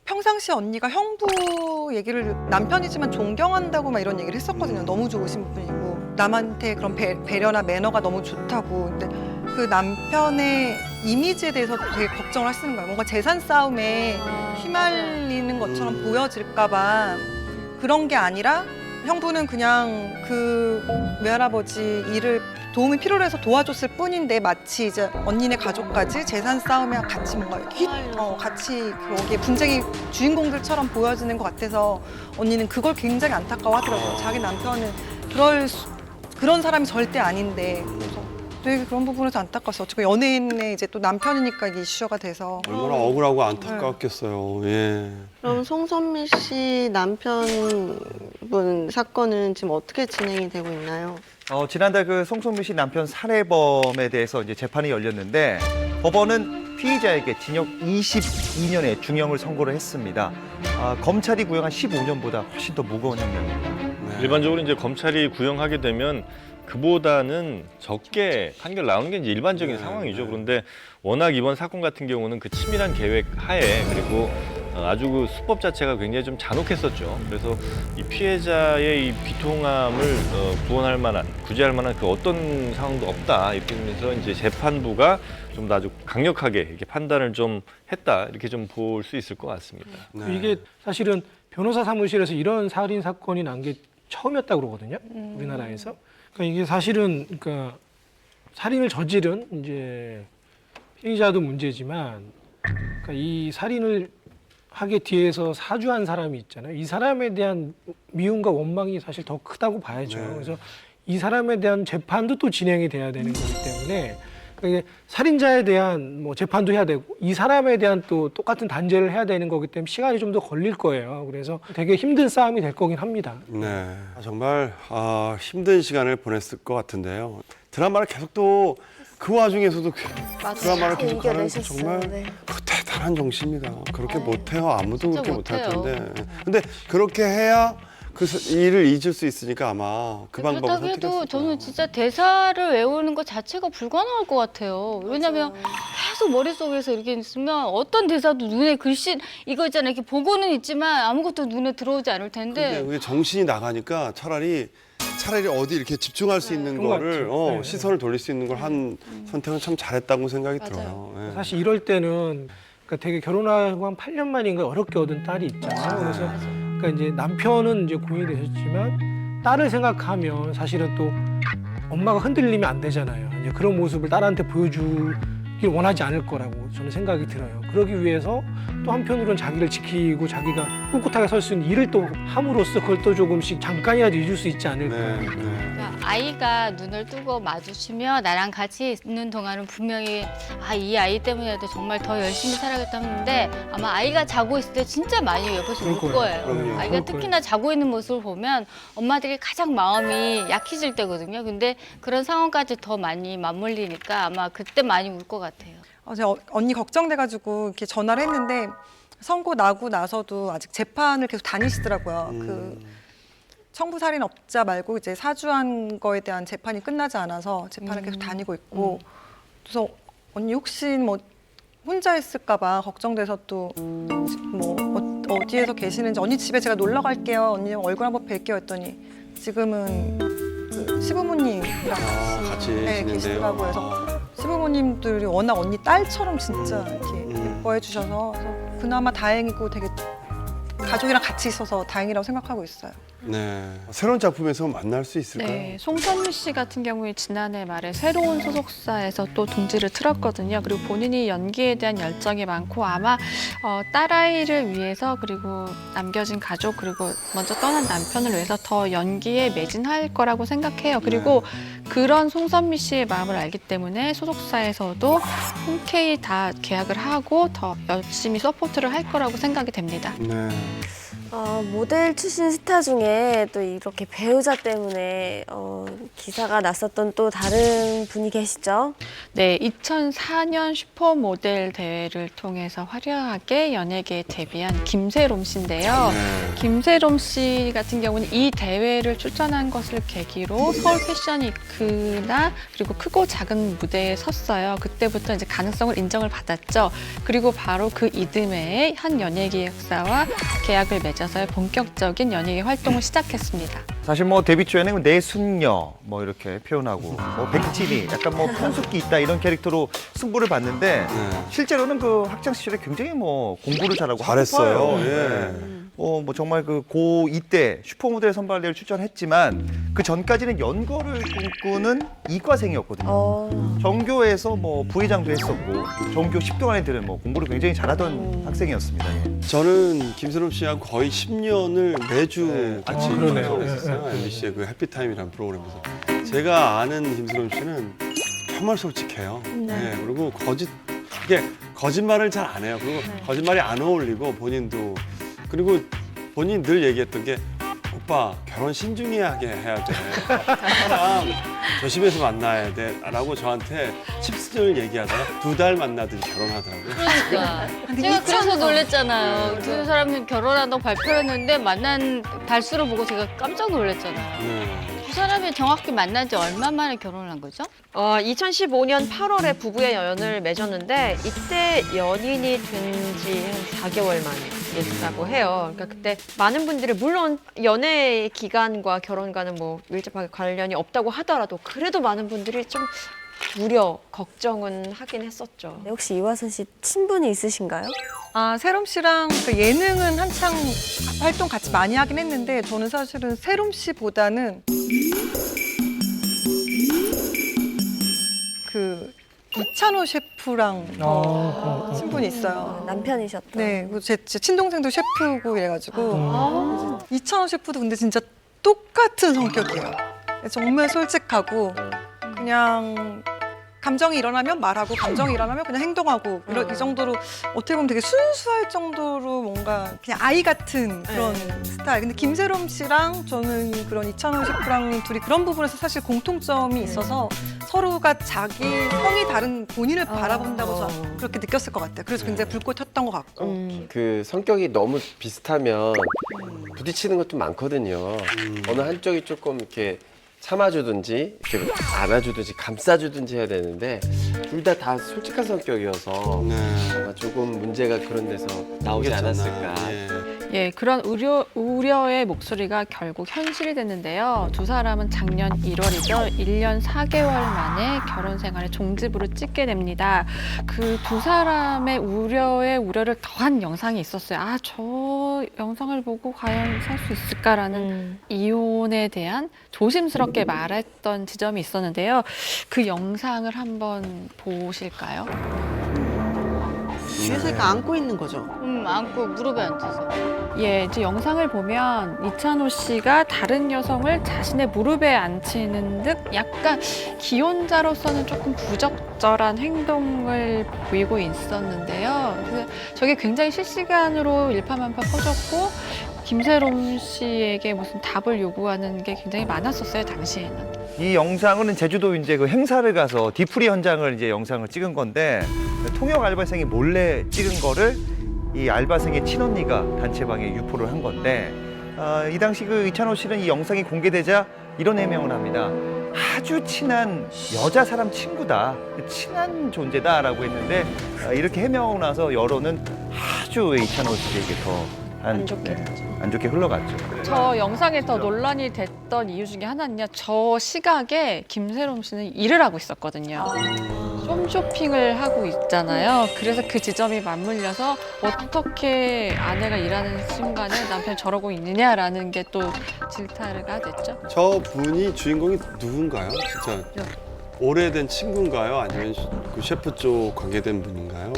평상시 언니가 형부 얘기를 남편이지만 존경한다고 막 이런 얘기를 했었거든요. 너무 좋으신 분이고 남한테 그런 배려나 매너가 너무 좋다고. 근데 그 남편의 이미지에 대해서 되게 걱정을 하시는 거예요. 뭔가 재산 싸움에 휘말리는 것처럼 보여질까봐 그런 게 아니라 형부는 그냥 그 외할아버지 일을 도움이 필요로 해서 도와줬을 뿐인데 마치 이제 언니네 가족까지 재산 싸움에 같이 뭔가 같이 거기에 분쟁이 주인공들처럼 보여지는 것 같아서 언니는 그걸 굉장히 안타까워하더라고요. 자기 남편은 그런 사람이 절대 아닌데 그래서 되게 그런 부분에서 안타까웠어요. 어차피 연예인의 이제 또 남편이니까 이게 이슈가 돼서 얼마나 억울하고 안타깝겠어요. 예. 그럼 송선미 씨 남편분 사건은 지금 어떻게 진행이 되고 있나요? 지난달 그 송선미 씨 남편 살해범에 대해서 이제 재판이 열렸는데 법원은 피의자에게 징역 22년의 중형을 선고를 했습니다. 검찰이 구형한 15년보다 훨씬 더 무거운 형량입니다. 일반적으로 이제 검찰이 구형하게 되면 그보다는 적게 판결 나오는 게 이제 일반적인 상황이죠. 그런데 워낙 이번 사건 같은 경우는 그 치밀한 계획 하에 그리고 아주 그 수법 자체가 굉장히 좀 잔혹했었죠. 그래서 이 피해자의 이 비통함을 구원할 만한, 구제할 만한 그 어떤 상황도 없다. 이렇게 되면서 이제 재판부가 좀 더 아주 강력하게 이렇게 판단을 좀 했다. 이렇게 좀 볼 수 있을 것 같습니다. 이게 사실은 변호사 사무실에서 이런 살인 사건이 난 게 처음이었다고 그러거든요. 우리나라에서. 그러니까 이게 사실은 그러니까 살인을 저지른 이제 피의자도 문제지만 그러니까 이 살인을 하게 뒤에서 사주한 사람이 있잖아요. 이 사람에 대한 미움과 원망이 사실 더 크다고 봐야죠. 그래서 이 사람에 대한 재판도 또 진행이 돼야 되는 거기 때문에 그러니까 살인자에 대한 뭐 재판도 해야 되고 이 사람에 대한 또 똑같은 단죄를 해야 되는 거기 때문에 시간이 좀 더 걸릴 거예요. 그래서 되게 힘든 싸움이 될 거긴 합니다. 네, 정말 힘든 시간을 보냈을 것 같은데요. 드라마를 계속 또 그 와중에서도 드라마를 계속 하는 정말 대단한 정신입니다. 그렇게 못해요. 아무도 그렇게 못할 텐데. 근데 그렇게 해야 그 일을 잊을 수 있으니까 아마 그 방법을 그렇다고 선택했을 해도 거예요. 저는 진짜 대사를 외우는 것 자체가 불가능할 것 같아요. 왜냐면 계속 머릿속에서 이렇게 있으면 어떤 대사도 눈에 글씨 이거 있잖아요. 이렇게 보고는 있지만 아무것도 눈에 들어오지 않을 텐데. 근데 그게 정신이 나가니까 차라리 어디 이렇게 집중할 수 있는 그런 것 거를 같죠. 시선을 돌릴 수 있는 걸 한 선택은 참 잘했다고 생각이 들어요. 예. 사실 이럴 때는 그러니까 되게 결혼하고 한 8년 만인가 어렵게 얻은 딸이 있잖아요. 그래서 그러니까 이제 남편은 이제 공이 되셨지만 딸을 생각하면 사실은 또 엄마가 흔들리면 안 되잖아요. 이제 그런 모습을 딸한테 보여주길 원하지 않을 거라고 저는 생각이 들어요. 그러기 위해서 또 한편으로는 자기를 지키고 자기가 꿋꿋하게 설 수 있는 일을 또 함으로써 그걸 또 조금씩 잠깐이라도 잊을 수 있지 않을까. 그러니까 아이가 눈을 뜨고 마주치며 나랑 같이 있는 동안은 분명히 이 아이 때문에도 정말 더 열심히 살아야겠다 하는데 아마 아이가 자고 있을 때 진짜 많이 옆에서 울 거예요. 그럼요. 아이가 특히나 자고 있는 모습을 보면 엄마들이 가장 마음이 약해질 때거든요. 근데 그런 상황까지 더 많이 맞물리니까 아마 그때 많이 울 것 같아요. 제가 언니 걱정돼가지고 이렇게 전화를 했는데 선고 나고 나서도 아직 재판을 계속 다니시더라고요. 그 청부살인업자 말고 이제 사주한 거에 대한 재판이 끝나지 않아서 재판을 계속 다니고 있고 그래서 언니 혹시 뭐 혼자 있을까봐 걱정돼서 또 뭐 어디에서 계시는지 언니 집에 제가 놀러 갈게요. 언니 얼굴 한번 뵐게요 했더니 지금은 그 시부모님이랑 같이 네, 계시더라고요. 그래서 시부모님들이 워낙 언니 딸처럼 진짜 이렇게 예뻐해 주셔서 그래서 그나마 다행이고 되게 가족이랑 같이 있어서 다행이라고 생각하고 있어요. 네. 새로운 작품에서 만날 수 있을까요? 네, 송선미 씨 같은 경우에 지난해 말에 새로운 소속사에서 또 둥지를 틀었거든요. 그리고 본인이 연기에 대한 열정이 많고 아마 딸아이를 위해서 그리고 남겨진 가족 그리고 먼저 떠난 남편을 위해서 더 연기에 매진할 거라고 생각해요. 그리고 그런 송선미 씨의 마음을 알기 때문에 소속사에서도 흔쾌히 다 계약을 하고 더 열심히 서포트를 할 거라고 생각이 됩니다. 네. 모델 출신 스타 중에 또 이렇게 배우자 때문에 기사가 났었던 또 다른 분이 계시죠? 네, 2004년 슈퍼모델 대회를 통해서 화려하게 연예계에 데뷔한 김세롬 씨인데요. 김세롬 씨 같은 경우는 이 대회를 출전한 것을 계기로 서울 패션위크나 그리고 크고 작은 무대에 섰어요. 그때부터 이제 가능성을 인정을 받았죠. 그리고 바로 그 이듬해에 한 연예기획사와 계약을 맺어서 본격적인 연예계 활동을 시작했습니다. 사실 뭐 데뷔 초에는 내 숙녀 뭐 이렇게 표현하고 뭐 백진이 약간 뭐 편숙기 있다 이런 캐릭터로 승부를 봤는데 실제로는 그 학창 시절에 굉장히 뭐 공부를 잘하고 잘했어요. 학업파예요. 예. 뭐 정말 그 고2 때 슈퍼모델 선발대회를 출전했지만 그 전까지는 연거를 꿈꾸는 이과생이었거든요. 전교에서 뭐 부회장도 했었고 전교 10등 안에 드는 뭐 공부를 굉장히 잘하던 학생이었습니다. 예. 저는 김선욱 씨랑 거의 10년을 매주 같이 그러네요. 방송했었어요. MBC의 그 해피타임이라는 프로그램에서. 제가 아는 김선욱 씨는 정말 솔직해요. 네. 그리고 이게 거짓말을 잘 안 해요. 그리고 거짓말이 안 어울리고 본인도. 그리고 본인이 늘 얘기했던 게 오빠 결혼 신중하게 해야 돼. 사람 조심해서 만나야 돼. 라고 저한테 칩스를 얘기하다가 2달 만나더니 결혼하더라고요. 그러니까. 제가 그래서 놀랬잖아요. 두 사람이 결혼한다고 발표했는데 만난 달수를 보고 제가 깜짝 놀랐잖아요. 두 사람이 정확히 만난 지 얼마 만에 결혼을 한 거죠? 2015년 8월에 부부의 연을 맺었는데 이때 연인이 된 지 한 4개월 만이었다고 해요. 그러니까 그때 많은 분들이 물론 연애 기간과 결혼과는 뭐 밀접하게 관련이 없다고 하더라도 그래도 많은 분들이 좀 우려, 걱정은 하긴 했었죠. 네, 혹시 이화선 씨 친분이 있으신가요? 아, 세롬 씨랑 그 예능은 한창 활동 같이 많이 하긴 했는데 저는 사실은 세롬 씨보다는 그 이찬호 셰프랑 친분이 있어요. 남편이셨다. 네, 제 친동생도 셰프고 이래가지고 이찬호 셰프도 근데 진짜 똑같은 성격이에요. 정말 솔직하고 그냥 감정이 일어나면 말하고 감정이 일어나면 그냥 행동하고 이 정도로 어떻게 보면 되게 순수할 정도로 뭔가 그냥 아이 같은 그런 스타일. 근데 김세롬 씨랑 저는 그런 이찬호 셰프랑 둘이 그런 부분에서 사실 공통점이 있어서 서로가 자기 성이 다른 본인을 바라본다고 저는 그렇게 느꼈을 것 같아요. 그래서 굉장히 불꽃 튀었던 것 같고. 그 성격이 너무 비슷하면 부딪히는 것도 많거든요. 어느 한쪽이 조금 이렇게 참아주든지 이렇게 안아주든지 감싸주든지 해야 되는데 둘 다 솔직한 성격이어서 아마 조금 문제가 그런 데서 나오지 않았을까. 예, 그런 우려의 목소리가 결국 현실이 됐는데요. 두 사람은 작년 1월이죠. 1년 4개월 만에 결혼 생활에 종지부를 찍게 됩니다. 그 두 사람의 우려를 더한 영상이 있었어요. 아, 저 영상을 보고 과연 살 수 있을까라는 이혼에 대한 조심스럽게 말했던 지점이 있었는데요. 그 영상을 한번 보실까요? 뒤에서 이렇게 안고 있는 거죠. 안고 무릎에 앉아서. 예, 이제 영상을 보면 이찬호 씨가 다른 여성을 자신의 무릎에 앉히는 듯 약간 기혼자로서는 조금 부적절한 행동을 보이고 있었는데요. 그래서 저게 굉장히 실시간으로 일파만파 퍼졌고 김세롬 씨에게 무슨 답을 요구하는 게 굉장히 많았었어요, 당시에는. 이 영상은 제주도 이제 그 행사를 가서 디프리 현장을 이제 영상을 찍은 건데 통역 알바생이 몰래 찍은 거를 이 알바생의 친언니가 단체방에 유포를 한 건데 이 당시 그 이찬호 씨는 이 영상이 공개되자 이런 해명을 합니다. 아주 친한 여자 사람 친구다, 친한 존재다라고 했는데 이렇게 해명하고 나서 여론은 아주 이찬호 씨에게 더 안 좋게 흘러갔죠. 저 영상에 더 논란이 됐던 이유 중에 하나는요. 저 시각에 김세롬 씨는 일을 하고 있었거든요. 홈쇼핑을 하고 있잖아요. 그래서 그 지점이 맞물려서 어떻게 아내가 일하는 순간에 남편이 저러고 있느냐라는 게 또 질타가 됐죠. 저 분이 주인공이 누군가요? 진짜 오래된 친구인가요? 아니면 그 셰프 쪽 관계된 분인가요?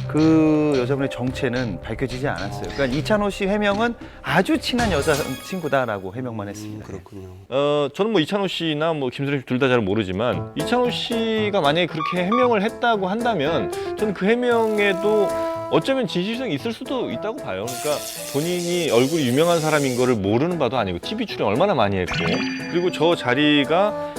그 여자분의 정체는 밝혀지지 않았어요. 그러니까 이찬호 씨 해명은 아주 친한 여자 친구다라고 해명만 했습니다. 그렇군요. 저는 뭐 이찬호 씨나 뭐 김선욱 씨 둘 다 잘 모르지만 이찬호 씨가 만약에 그렇게 해명을 했다고 한다면 저는 그 해명에도 어쩌면 진실성이 있을 수도 있다고 봐요. 그러니까 본인이 얼굴이 유명한 사람인 거를 모르는 바도 아니고 TV 출연 얼마나 많이 했고 그리고 저 자리가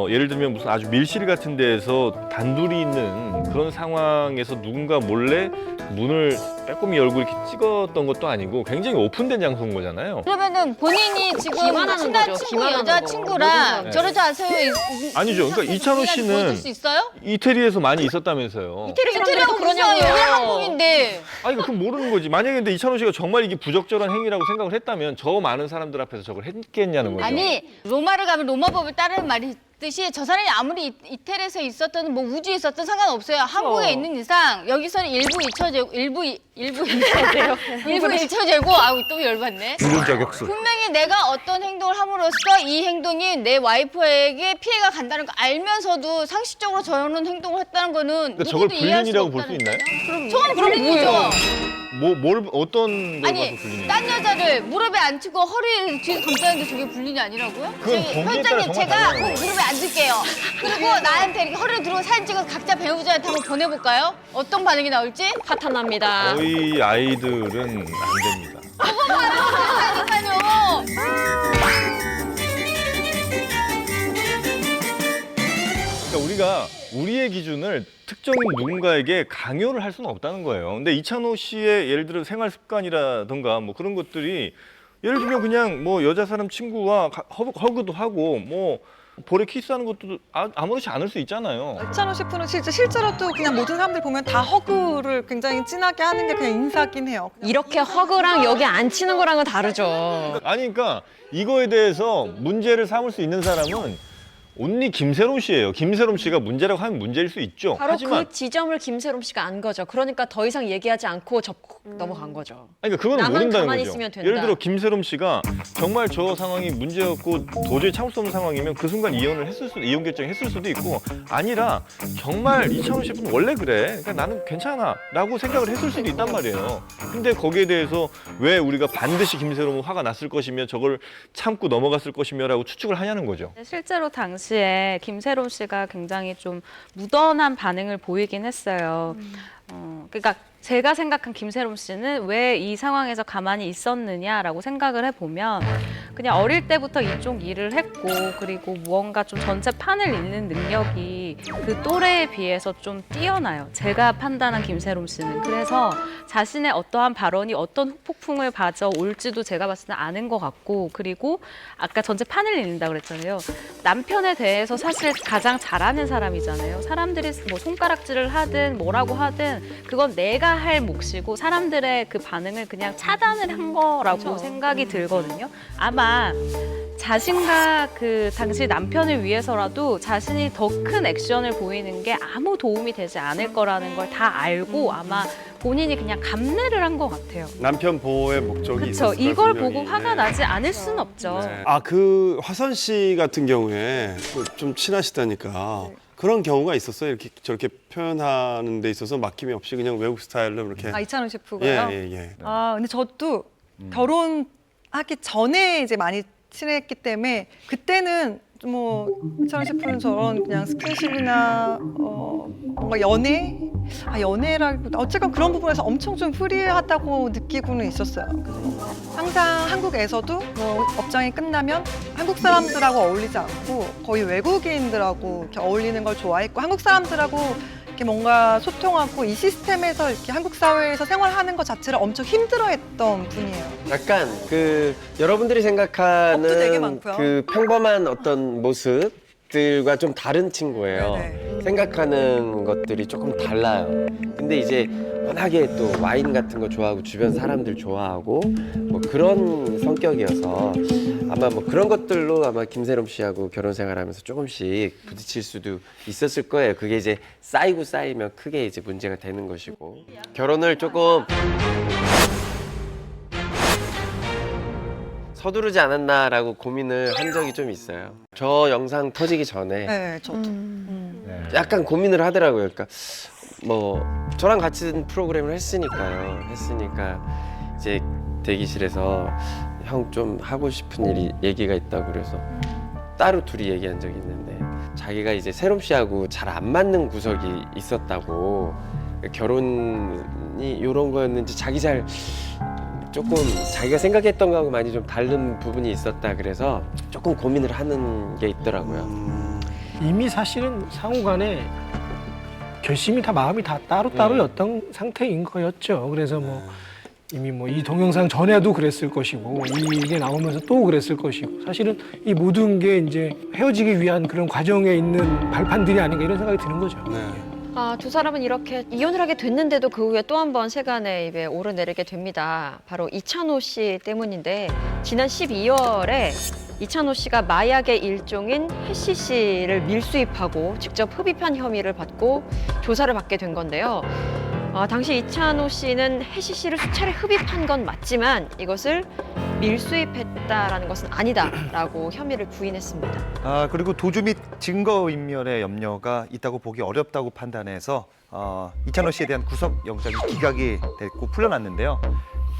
예를 들면 무슨 아주 밀실 같은 데에서 단둘이 있는 그런 상황에서 누군가 몰래 문을 빼꼼히 얼굴 이렇게 찍었던 것도 아니고 굉장히 오픈된 장소인 거잖아요. 그러면은 본인이 지금 기만하는 친한 거죠, 친구 기만하는 여자친구랑 거. 저러지 않으세요? 아니죠. 그러니까 이찬호 보여줄 씨는 수 있어요? 이태리에서 많이 있었다면서요. 이태리하고 그러냐고요. 여기 한국인데. 아니 그럼 모르는 거지. 만약에 근데 이찬호 씨가 정말 이게 부적절한 행위라고 생각을 했다면 저 많은 사람들 앞에서 저걸 했겠냐는 거죠. 아니 로마를 가면 로마법을 따르는 말이 있듯이 저 사람이 아무리 이태리에서 있었든 뭐 우주에 있었든 상관없어요. 한국에 있는 이상 여기서는 일부 잊혀지고 일부 잊혀지고 일부 잊혀지고 아우 또 열받네. 불륜 저격수. 분명히 내가 어떤 행동을 함으로써 이 행동이 내 와이프에게 피해가 간다는 거 알면서도 상식적으로 저런 행동을 했다는 거는 그러니까 저걸 누구도 이해할 수가 불륜이라고 볼 수 있나요? 저건 불륜이죠. 뭘 어떤 걸 아니 봐서 불륜이에요? 딴 여자를 무릎에 앉히고 허리 뒤에 감싸는데 저게 불륜이 아니라고요? 그건 저기 경기에 따라 현장님 정말 제가 다르다는 꼭 무릎에 앉을게요. 그리고 나한테 이렇게 허리를 들고 사진 찍어서 각자 배우자한테 한번 보내볼까요? 어떤 반응이 나올지? 파탄납니다. 저희 아이들은 안 됩니다. 그거 말하는 그러니까 우리가 우리의 기준을 특정인 누군가에게 강요를 할 수는 없다는 거예요. 근데 이찬호 씨의 예를 들어 생활 습관이라든가 뭐 그런 것들이 예를 들면 그냥 뭐 여자 사람 친구와 허그도 하고 뭐 볼에 키스하는 것도 아무렇지 않을 수 있잖아요. 이찬호 셰프는 실제로도 그냥 모든 사람들 보면 다 허그를 굉장히 진하게 하는 게 그냥 인사긴 해요. 이렇게 허그랑 여기 앉히는 거랑은 다르죠. 아니 그러니까 이거에 대해서 문제를 삼을 수 있는 사람은 온리 김세롬 씨예요. 김세롬 씨가 문제라고 하면 문제일 수 있죠. 바로 하지만 그 지점을 김세롬 씨가 안 거죠. 그러니까 더 이상 얘기하지 않고 접고 넘어간 거죠. 아니, 그러니까 그거는 나만 모른다는 가만히 거죠. 있으면 된다. 예를 들어 김세롬 씨가 정말 저 상황이 문제였고 도저히 참을 수 없는 상황이면 그 순간 이혼 결정했을 수도 있고 아니라 정말 이찬호 셰프는 원래 그래. 그러니까 나는 괜찮아라고 생각을 했을 수도 있단 말이에요. 근데 거기에 대해서 왜 우리가 반드시 김세롬은 화가 났을 것이며 저걸 참고 넘어갔을 것이며라고 추측을 하냐는 거죠. 실제로 당시에 김세롬 씨가 굉장히 좀 무던한 반응을 보이긴 했어요. 그러니까 제가 생각한 김세롬 씨는 왜 이 상황에서 가만히 있었느냐라고 생각을 해보면 그냥 어릴 때부터 이쪽 일을 했고 그리고 무언가 좀 전체 판을 읽는 능력이 그 또래에 비해서 좀 뛰어나요. 제가 판단한 김세롬 씨는. 그래서 자신의 어떠한 발언이 어떤 후폭풍을 가져올지도 제가 봤을 때 아는 것 같고 그리고 아까 전체 판을 읽는다고 그랬잖아요. 남편에 대해서 사실 가장 잘 아는 사람이잖아요. 사람들이 뭐 손가락질을 하든 뭐라고 하든 그건 내가 할 몫이고 사람들의 그 반응을 그냥 차단을 한 거라고 생각이 들거든요. 아마 자신과 그 당시 남편을 위해서라도 자신이 더 큰 액션을 보이는 게 아무 도움이 되지 않을 거라는 걸 다 알고 아마 본인이 그냥 감내를 한 것 같아요. 남편 보호의 목적이 그렇죠. 있었을 거예요, 이걸 분명히. 보고 화가 나지 않을 수는 없죠. 네. 그 화선 씨 같은 경우에 좀 친하시다니까 그런 경우가 있었어요. 이렇게 저렇게 표현하는 데 있어서 막힘이 없이 그냥 외국 스타일로 이렇게. 이찬호 셰프가요? 예. 근데 저도 결혼하기 전에 이제 많이 친했기 때문에 그때는 뭐 이찬호 셰프는 저런 그냥 스킨십이나 뭔가 연애라기보다 어쨌건 그런 부분에서 엄청 좀 프리하다고 느끼고는 있었어요. 항상 한국에서도 뭐 업장이 끝나면 한국 사람들하고 어울리지 않고 거의 외국인들하고 이렇게 어울리는 걸 좋아했고 한국 사람들하고 이렇게 뭔가 소통하고 이 시스템에서 이렇게 한국 사회에서 생활하는 것 자체를 엄청 힘들어했던 분이에요. 약간 그 여러분들이 업도 되게 생각하는 많고요. 그 평범한 어떤 모습들과 좀 다른 친구예요. 네네. 생각하는 것들이 조금 달라요. 근데 이제 워낙에 또 와인 같은 거 좋아하고 주변 사람들 좋아하고 뭐 그런 성격이어서 아마 뭐 그런 것들로 아마 김세롬 씨하고 결혼 생활하면서 조금씩 부딪힐 수도 있었을 거예요. 그게 이제 쌓이면 크게 이제 문제가 되는 것이고 결혼을 조금 서두르지 않았나라고 고민을 한 적이 좀 있어요. 저 영상 터지기 전에 네, 저도. 약간 고민을 하더라고요. 그러니까 뭐 저랑 같은 프로그램을 했으니까 이제 대기실에서 형 좀 하고 싶은 얘기가 있다고 그래서 따로 둘이 얘기한 적이 있는데 자기가 이제 세롬 씨하고 잘 안 맞는 구석이 있었다고 결혼이 이런 거였는지 조금 자기가 생각했던 거하고 많이 좀 다른 부분이 있었다 그래서 조금 고민을 하는 게 있더라고요. 이미 사실은 상호간에 결심이 다 마음이 다 따로따로였던 상태인 거였죠. 그래서 뭐 이미 뭐 이 동영상 전에도 그랬을 것이고 이게 나오면서 또 그랬을 것이고 사실은 이 모든 게 이제 헤어지기 위한 그런 과정에 있는 발판들이 아닌가 이런 생각이 드는 거죠. 두 사람은 이렇게 이혼을 하게 됐는데도 그 후에 또 한 번 세간의 입에 오르내리게 됩니다. 바로 이찬호 씨 때문인데 지난 12월에 이찬호 씨가 마약의 일종인 해시시를 밀수입하고 직접 흡입한 혐의를 받고 조사를 받게 된 건데요. 당시 이찬호 씨는 해시시를 수차례 흡입한 건 맞지만 이것을 밀수입했다라는 것은 아니다라고 혐의를 부인했습니다. 그리고 도주 및 증거인멸의 염려가 있다고 보기 어렵다고 판단해서 이찬호 씨에 대한 구속영장이 기각이 됐고 풀려났는데요.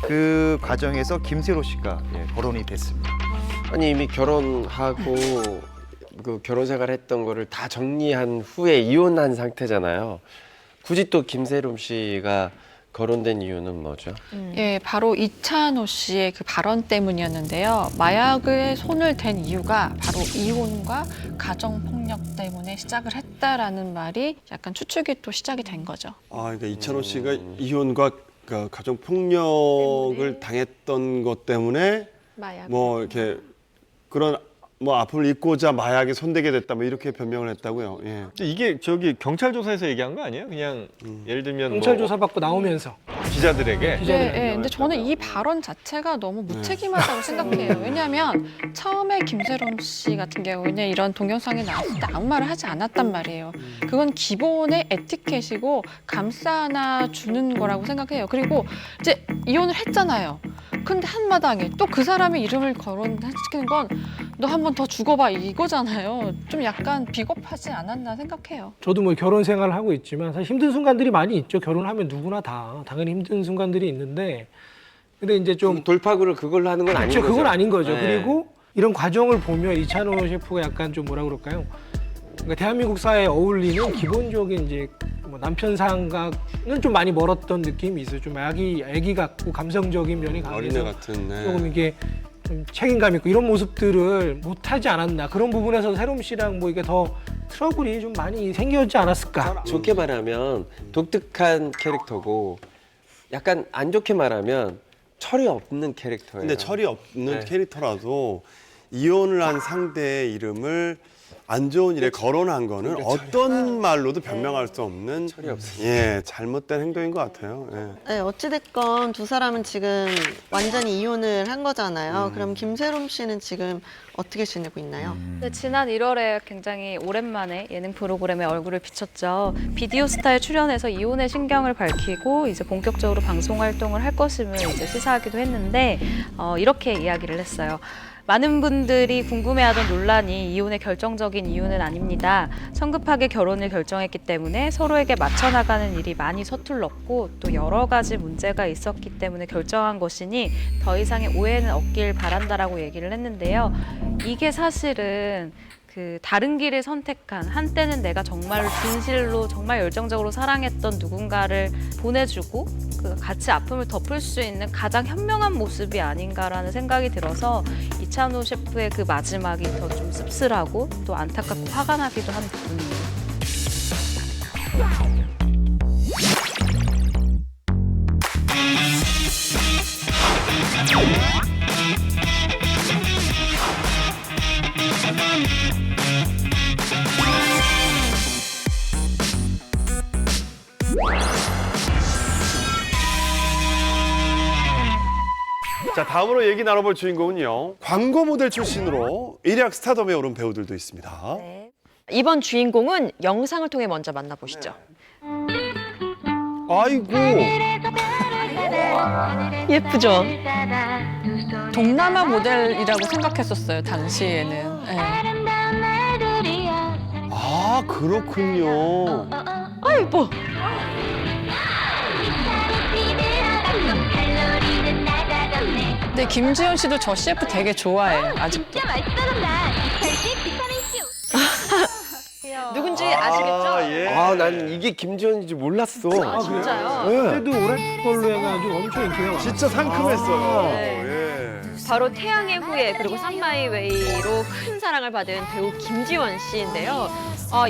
그 과정에서 김세로 씨가 거론이 됐습니다. 아니 이미 결혼하고 그 결혼 생활했던 거를 다 정리한 후에 이혼한 상태잖아요. 굳이 또 김세롬 씨가 거론된 이유는 뭐죠? 예, 바로 이찬호 씨의 그 발언 때문이었는데요. 마약에 손을 댄 이유가 바로 이혼과 가정폭력 때문에 시작을 했다라는 말이 약간 추측이 또 시작이 된 거죠. 그러니까 이찬호 씨가 이혼과 그러니까 가정 폭력을 당했던 것 때문에 뭐 이렇게 그런 뭐 아픔을 잊고자 마약에 손대게 됐다 뭐 이렇게 변명을 했다고요. 예. 이게 저기 경찰 조사에서 얘기한 거 아니에요? 그냥 예를 들면 경찰 조사 받고 나오면서 기자들에게. 근데 저는 이 발언 자체가 너무 무책임하다고 생각해요. 왜냐하면 처음에 김세롬 씨 같은 경우는 이런 동영상이 나왔을 때 아무 말을 하지 않았단 말이에요. 그건 기본의 에티켓이고 감싸 안아 주는 거라고 생각해요. 그리고 이제 이혼을 했잖아요. 근데 한마당에 또 그 사람의 이름을 거론시키는 건 너 한 번 더 죽어봐 이거잖아요. 좀 약간 비겁하지 않았나 생각해요. 저도 뭐 결혼 생활을 하고 있지만 사실 힘든 순간들이 많이 있죠. 결혼하면 누구나 다 당연히 힘든 순간들이 있는데 근데 이제 좀 돌파구를 그걸로 하는 건 아닌 그렇죠. 거죠. 그건 아닌 거죠. 네. 그리고 이런 과정을 보면 이찬호 셰프가 약간 좀 뭐라 그럴까요? 그러니까 대한민국 사회에 어울리는 기본적인 이제 뭐 남편 상각은 좀 많이 멀었던 느낌이 있어요. 좀 애기 같고 감성적인 면이 어린애 강해서 같은. 네. 조금 이게 좀 책임감 있고 이런 모습들을 못하지 않았나 그런 부분에서 세롬 씨랑 뭐 이게 더 트러블이 좀 많이 생겼지 않았을까. 좋게 말하면 독특한 캐릭터고 약간 안 좋게 말하면 철이 없는 캐릭터예요. 근데 철이 없는 네. 캐릭터라도 이혼을 한 상대의 이름을 안 좋은 일에 거론한 거는 어떤 말로도 변명할 수 없는 철이 없어요. 예, 잘못된 행동인 것 같아요. 예. 네, 어찌됐건 두 사람은 지금 완전히 이혼을 한 거잖아요. 그럼 김세롬 씨는 지금 어떻게 지내고 있나요? 네, 지난 1월에 굉장히 오랜만에 예능 프로그램에 얼굴을 비췄죠. 비디오스타에 출연해서 이혼의 신경을 밝히고 이제 본격적으로 방송 활동을 할 것임을 이제 시사하기도 했는데 이렇게 이야기를 했어요. 많은 분들이 궁금해하던 논란이 이혼의 결정적인 이유는 아닙니다. 성급하게 결혼을 결정했기 때문에 서로에게 맞춰 나가는 일이 많이 서툴렀고 또 여러 가지 문제가 있었기 때문에 결정한 것이니 더 이상의 오해는 없길 바란다라고 얘기를 했는데요. 이게 사실은 그 다른 길을 선택한 한때는 내가 정말로 진실로 정말 열정적으로 사랑했던 누군가를 보내주고 그 같이 아픔을 덮을 수 있는 가장 현명한 모습이 아닌가라는 생각이 들어서 이찬호 셰프의 그 마지막이 더 좀 씁쓸하고 또 안타깝고 화가 나기도 한 부분이에요. 자, 다음으로 얘기 나눠볼 주인공은요. 광고 모델 출신으로 일약 스타덤에 오른 배우들도 있습니다. 네. 이번 주인공은 영상을 통해 먼저 만나보시죠. 아이고. 예쁘죠? 동남아 모델이라고 생각했었어요 당시에는. 예. 아, 그렇군요. 아 예뻐. 근데 김지훈 씨도 저 CF 되게 좋아해 아직도. 누군지 아시겠죠? 예. 난 이게 김지현인지 몰랐어. 아, 진짜요? 그때도 오랫 걸로 해가지고 엄청 인기가 많았어요. 진짜 상큼했어요. 네. 예. 바로 태양의 후예 그리고 썸마이웨이로 큰 사랑을 받은 배우 김지원 씨인데요.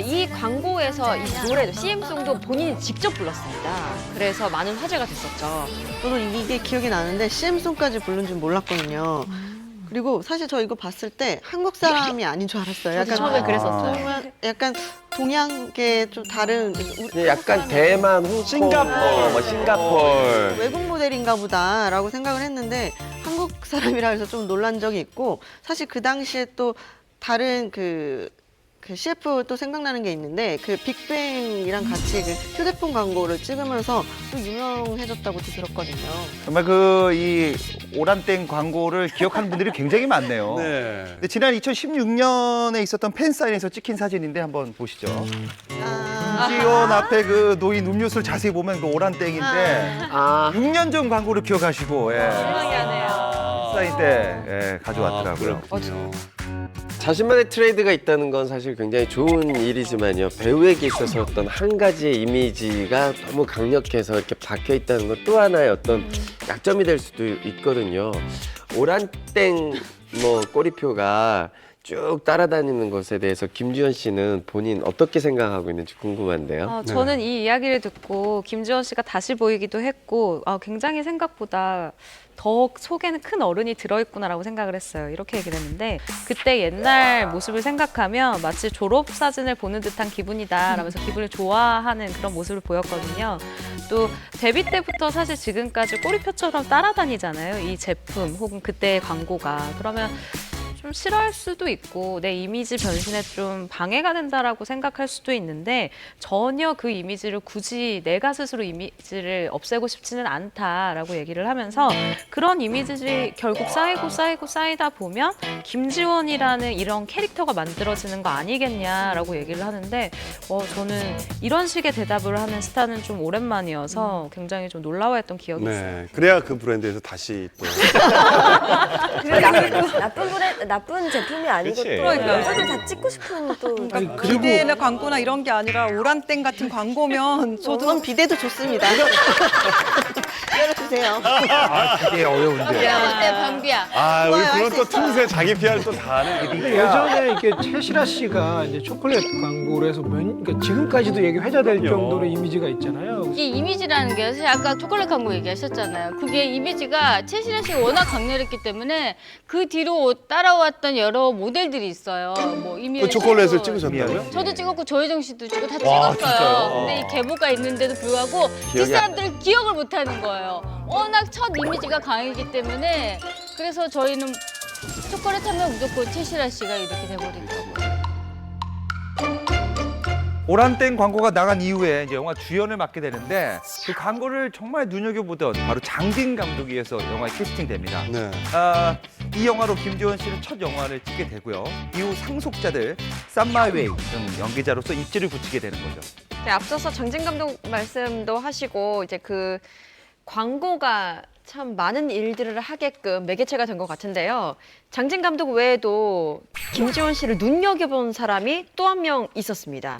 이 광고에서 이 노래도 CM송도 본인이 직접 불렀습니다. 그래서 많은 화제가 됐었죠. 저도 이게 기억이 나는데 CM송까지 부른 줄 몰랐거든요. 그리고 사실 저 이거 봤을 때 한국 사람이 아닌 줄 알았어요. 약간 처음에 그랬었어요. 약간 동양계 좀 다른 약간 대만, 홍콩, 싱가포르. 싱가포르. 외국 모델인가 보다라고 생각을 했는데 한국 사람이라 해서 좀 놀란 적이 있고 사실 그 당시에 또 다른 그 CF 또 생각나는 게 있는데 그 빅뱅이랑 같이 그 휴대폰 광고를 찍으면서 또 유명해졌다고 들었거든요. 정말 이 오란땡 광고를 기억하는 분들이 굉장히 많네요. 네. 근데 지난 2016년에 있었던 팬사인에서 찍힌 사진인데 한번 보시죠. 지원 앞에 그 놓인 음료수를 자세히 보면 그 오란땡인데 6년 전 광고를 기억하시고 실망하네요. 팬사인 때 가져왔더라고요. 자신만의 트레이드가 있다는 건 사실 굉장히 좋은 일이지만요. 배우에게 있어서 어떤 한 가지의 이미지가 너무 강력해서 이렇게 박혀 있다는 건 또 하나의 어떤 약점이 될 수도 있거든요. 오란땡 꼬리표가 쭉 따라다니는 것에 대해서 김지원 씨는 본인 어떻게 생각하고 있는지 궁금한데요. 저는 이 이야기를 듣고 김지원 씨가 다시 보이기도 했고 굉장히 생각보다 더 속에는 큰 어른이 들어있구나라고 생각을 했어요. 이렇게 얘기를 했는데 그때 옛날 모습을 생각하면 마치 졸업사진을 보는 듯한 기분이다 라면서 기분을 좋아하는 그런 모습을 보였거든요. 또 데뷔 때부터 사실 지금까지 꼬리표처럼 따라다니잖아요. 이 제품 혹은 그때의 광고가. 그러면 좀 싫어할 수도 있고 내 이미지 변신에 좀 방해가 된다라고 생각할 수도 있는데 전혀 그 이미지를 굳이 내가 스스로 이미지를 없애고 싶지는 않다라고 얘기를 하면서 그런 이미지들이 결국 쌓이다 보면 김지원이라는 이런 캐릭터가 만들어지는 거 아니겠냐라고 얘기를 하는데 저는 이런 식의 대답을 하는 스타는 좀 오랜만이어서 굉장히 좀 놀라워했던 기억이 있어요. 그래야 그 브랜드에서 다시 또 나쁜 제품이 아니고 또 그치. 여자들 다 찍고 싶은 또 비대나 광고나 이런 게 아니라 오란땡 같은 광고면 저도 비대도 좋습니다. 열어주세요. 되게 어려운데. 어때 방비야? 우리 좋아요, 그런 할수 또 있어요. 틈새 자기 PR 또 다 하네. 근데 예전에 이렇게 최시라 씨가 이제 초콜릿 광고를 해서 그러니까 지금까지도 얘기 회자될 그럼요. 정도로 이미지가 있잖아요. 이 이미지라는 게 사실 아까 초콜릿 광고 얘기하셨잖아요. 그게 이미지가 최신혜 씨가 워낙 강렬했기 때문에 그 뒤로 따라왔던 여러 모델들이 있어요. 뭐 이미연 그 초콜릿을 씨도. 찍으셨다고요? 저도 찍었고 조혜정 씨도 찍고 다 와, 찍었어요. 진짜요? 근데 이 계보가 있는데도 불구하고 뒷사람들은 기억을 못 하는 거예요. 워낙 첫 이미지가 강했기 때문에 그래서 저희는 초콜릿 하면 무조건 최시라 씨가 이렇게 돼버리더라고요. 오란땡 광고가 나간 이후에 이제 영화 주연을 맡게 되는데 그 광고를 정말 눈여겨보던 바로 장진 감독이 해서 영화에 캐스팅됩니다. 네. 이 영화로 김지원 씨는 첫 영화를 찍게 되고요. 이후 상속자들, 썸마이웨이 등 연기자로서 입지를 굳히게 되는 거죠. 네, 앞서서 장진 감독 말씀도 하시고 이제 그 광고가 참 많은 일들을 하게끔 매개체가 된 것 같은데요. 장진 감독 외에도 김지원 씨를 눈여겨본 사람이 또 한 명 있었습니다.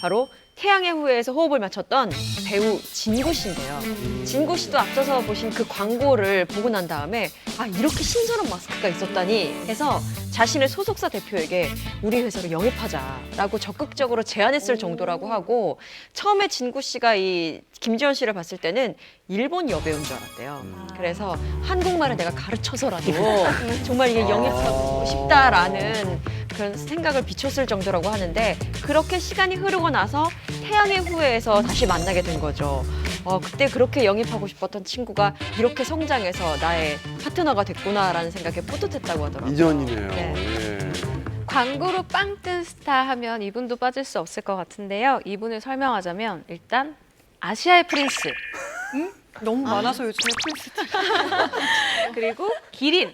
바로 태양의 후예에서 호흡을 맞췄던 배우 진구 씨인데요. 진구 씨도 앞서서 보신 그 광고를 보고 난 다음에 이렇게 신선한 마스크가 있었다니 해서 자신의 소속사 대표에게 우리 회사로 영입하자라고 적극적으로 제안했을 정도라고 하고 처음에 진구 씨가 이 김지원 씨를 봤을 때는 일본 여배우인 줄 알았대요. 그래서 한국말을 내가 가르쳐서라도 정말 이게 영입하고 싶다라는 그런 생각을 비췄을 정도라고 하는데 그렇게 시간이 흐르고 나서 태양의 후예에서 다시 만나게 된 거죠. 그때 그렇게 영입하고 싶었던 친구가 이렇게 성장해서 나의 파트너가 됐구나라는 생각에 뿌듯했다고 하더라고요. 인연이네요. 네. 예. 광고로 빵 뜬 스타 하면 이분도 빠질 수 없을 것 같은데요. 이분을 설명하자면 일단 아시아의 프린스 너무 많아서 요즘에 프린스 그리고 기린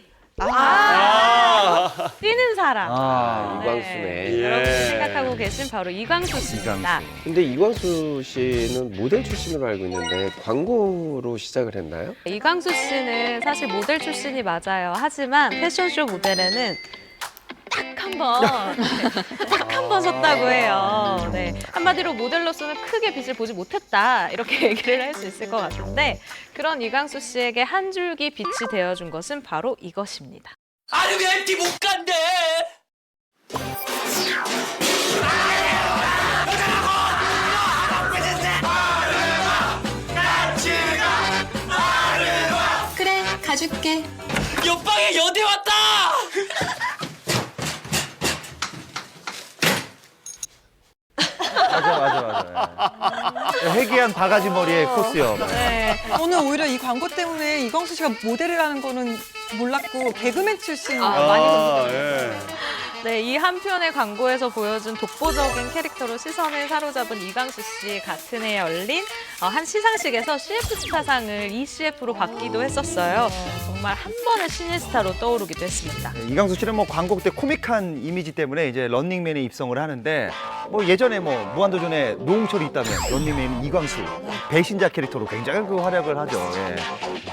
뛰는 사람 이광수네. 예. 여러분이 생각하고 계신 바로 이광수 씨입니다. 근데 이광수 씨는 모델 출신으로 알고 있는데 광고로 시작을 했나요? 이광수 씨는 사실 모델 출신이 맞아요. 하지만 패션쇼 무대에는 딱 한 번 섰다고 해요. 네. 한마디로 모델로서는 크게 빛을 보지 못했다 이렇게 얘기를 할 수 있을 것 같은데 그런 이광수 씨에게 한 줄기 빛이 되어준 것은 바로 이것입니다. 아니 왜 MT 못 간대? 그래, 가줄게. 옆방에 여대 왔다! 맞아. 회귀한 바가지 머리의 코스요. 네. 저는 오히려 이 광고 때문에 이광수 씨가 모델이라는 거는 몰랐고 개그맨 출신 예. 네, 이 한 편의 광고에서 보여준 독보적인 캐릭터로 시선을 사로잡은 이광수 씨 같은 해에 열린 한 시상식에서 CF 스타상을 ECF로 받기도 했었어요. 정말 한 번의 신인 스타로 떠오르기도 했습니다. 네, 이광수 씨는 뭐 광고 때 코믹한 이미지 때문에 이제 런닝맨에 입성을 하는데 뭐 예전에 뭐 무한도전에 노홍철이 있다면 런닝맨 이광수 배신자 캐릭터로 굉장히 그 활약을 하죠. 예.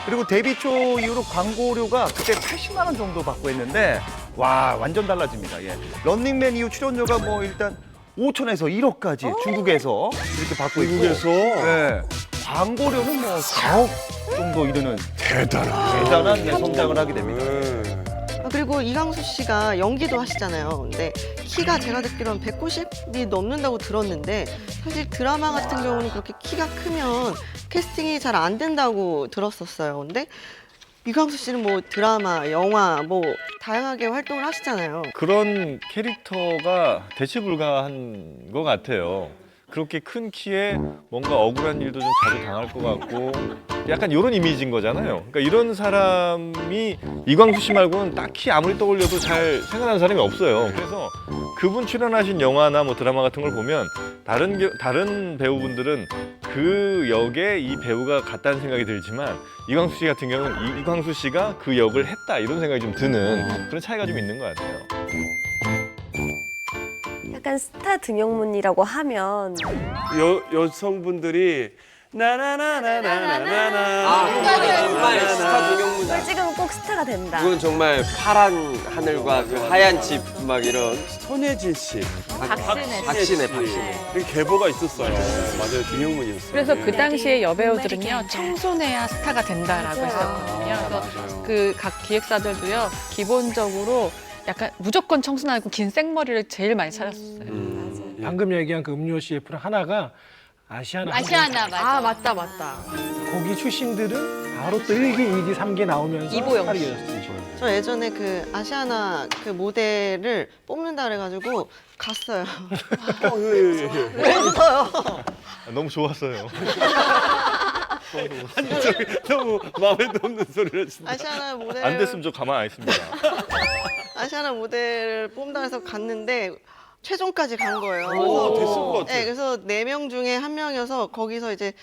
그리고 데뷔 초 이후로 광고료가 그때 80만 원 정도 받고 했는데 와 완전 달라집니다. 예. 런닝맨 이후 출연료가 뭐 일단 5천에서 1억까지 중국에서 이렇게 받고 있고 미국에서 예. 광고료는 뭐 4억 정도 이르는 대단한 예, 성장을 하게 됩니다. 그리고 이광수 씨가 연기도 하시잖아요. 근데 키가 제가 듣기로는 190이 넘는다고 들었는데 사실 드라마 같은 경우는 그렇게 키가 크면 캐스팅이 잘 안 된다고 들었었어요. 근데 이광수 씨는 뭐 드라마, 영화 뭐 다양하게 활동을 하시잖아요. 그런 캐릭터가 대체 불가한 것 같아요. 그렇게 큰 키에 뭔가 억울한 일도 좀 자주 당할 것 같고 약간 이런 이미지인 거잖아요. 그러니까 이런 사람이 이광수 씨 말고는 딱히 아무리 떠올려도 잘 생각나는 사람이 없어요. 그래서 그분 출연하신 영화나 뭐 드라마 같은 걸 보면 다른 배우분들은 그 역에 이 배우가 같다는 생각이 들지만 이광수 씨 같은 경우는 이광수 씨가 그 역을 했다 이런 생각이 좀 드는 그런 차이가 좀 있는 것 같아요. 약간 스타 등용문이라고 하면 여성분들이 나나나나나나나 정말 스타 등용문. 그걸 찍으면 꼭 스타가 된다. 그건 정말 파란 하늘과 그 하얀 집 막 이런 손예진 씨, 박신혜. 그 계보가 있었어요. 맞아요, 등용문이었어요. 그래서 그 예. 당시에 여배우들은요 청소내야 스타가 된다라고 했었거든요. 그래서 그 각 기획사들도요 기본적으로 약간 무조건 청순하고 긴 생머리를 제일 많이 찾았어요. 방금 얘기한 그 음료 CF는 하나가 아시아나. 맞아. 맞다. 거기 출신들은 바로 또 1기, 2기, 3기 나오면서 이보영 스타를 씨. 이어졌죠. 저 예전에 그 아시아나 그 모델을 뽑는다 그래가지고 갔어요. 그랬어요. 너무 좋았어요. 아니, 저기 너무 마음에 없는 소리를 진짜. 아시아나 모델 안 됐으면 저 가만 안 있습니다. 아시아나 모델을 뽑는다 해서 갔는데 최종까지 간 거예요. 오, 됐을 것 같아. 네, 그래서 4명 중에 1명이어서 거기서 이제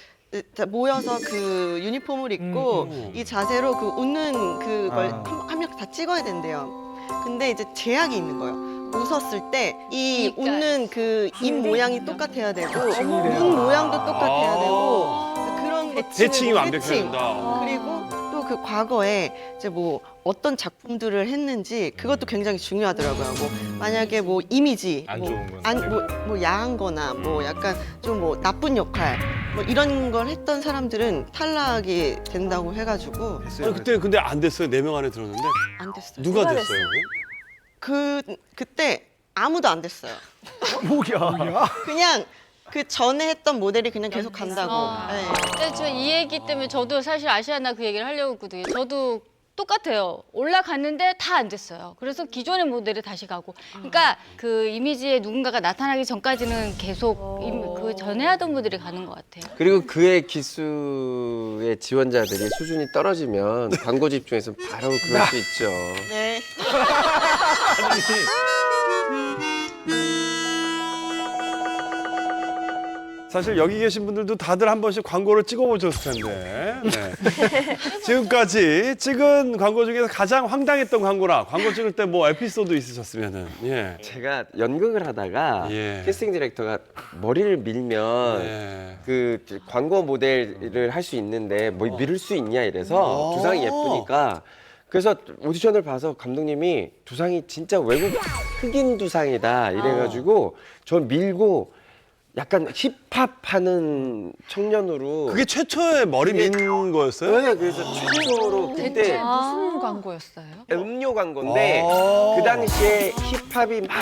모여서 그 유니폼을 입고 이 자세로 그 웃는 그걸 한 명 다 찍어야 된대요. 근데 이제 제약이 있는 거예요. 웃었을 때 이 웃는 그 입 모양이 똑같아야 되고 눈 모양도 똑같아야 되고 그런 거 대칭이 찍는 완벽해야 대칭. 된다. 그리고 또 그 과거에 이제 뭐 어떤 작품들을 했는지 그것도 굉장히 중요하더라고요. 뭐 만약에 뭐 이미지, 안 좋은 건. 뭐 야한 거나 뭐 약간 좀 뭐 나쁜 역할 뭐 이런 걸 했던 사람들은 탈락이 된다고 해가지고 아니, 그때 근데 안 됐어요. 4명 안에 들었는데 안 됐어요. 누가 됐어요? 그때 아무도 안 됐어요. 뭐야? 그냥 그 전에 했던 모델이 그냥 계속 간다고. 네. 저 이 얘기 때문에 저도 사실 아시아나 그 얘기를 하려고 했거든요. 저도 똑같아요. 올라갔는데 다 안 됐어요. 그래서 기존의 모델이 다시 가고. 그러니까 그 이미지에 누군가가 나타나기 전까지는 계속 그 전에 하던 분들이 가는 것 같아요. 그리고 그의 기수의 지원자들이 수준이 떨어지면 광고 집중해서 바로 그럴 수 있죠. 네. 사실 여기 계신 분들도 다들 한 번씩 광고를 찍어보셨을 텐데 네. 지금까지 찍은 광고 중에서 가장 황당했던 광고나 광고 찍을 때 뭐 에피소드 있으셨으면은 예. 제가 연극을 하다가 예. 캐스팅 디렉터가 머리를 밀면 예. 그 광고 모델을 할 수 있는데 뭐 밀을 수 있냐 이래서 두상이 예쁘니까 그래서 오디션을 봐서 감독님이 두상이 진짜 외국 흑인 두상이다 이래가지고 저 밀고 약간 힙합하는 청년으로. 그게 최초의 머리 민 거였어요? 네, 그래서 최초로 대체 그때 무슨 광고였어요? 음료 광고인데 그 당시에 힙합이 막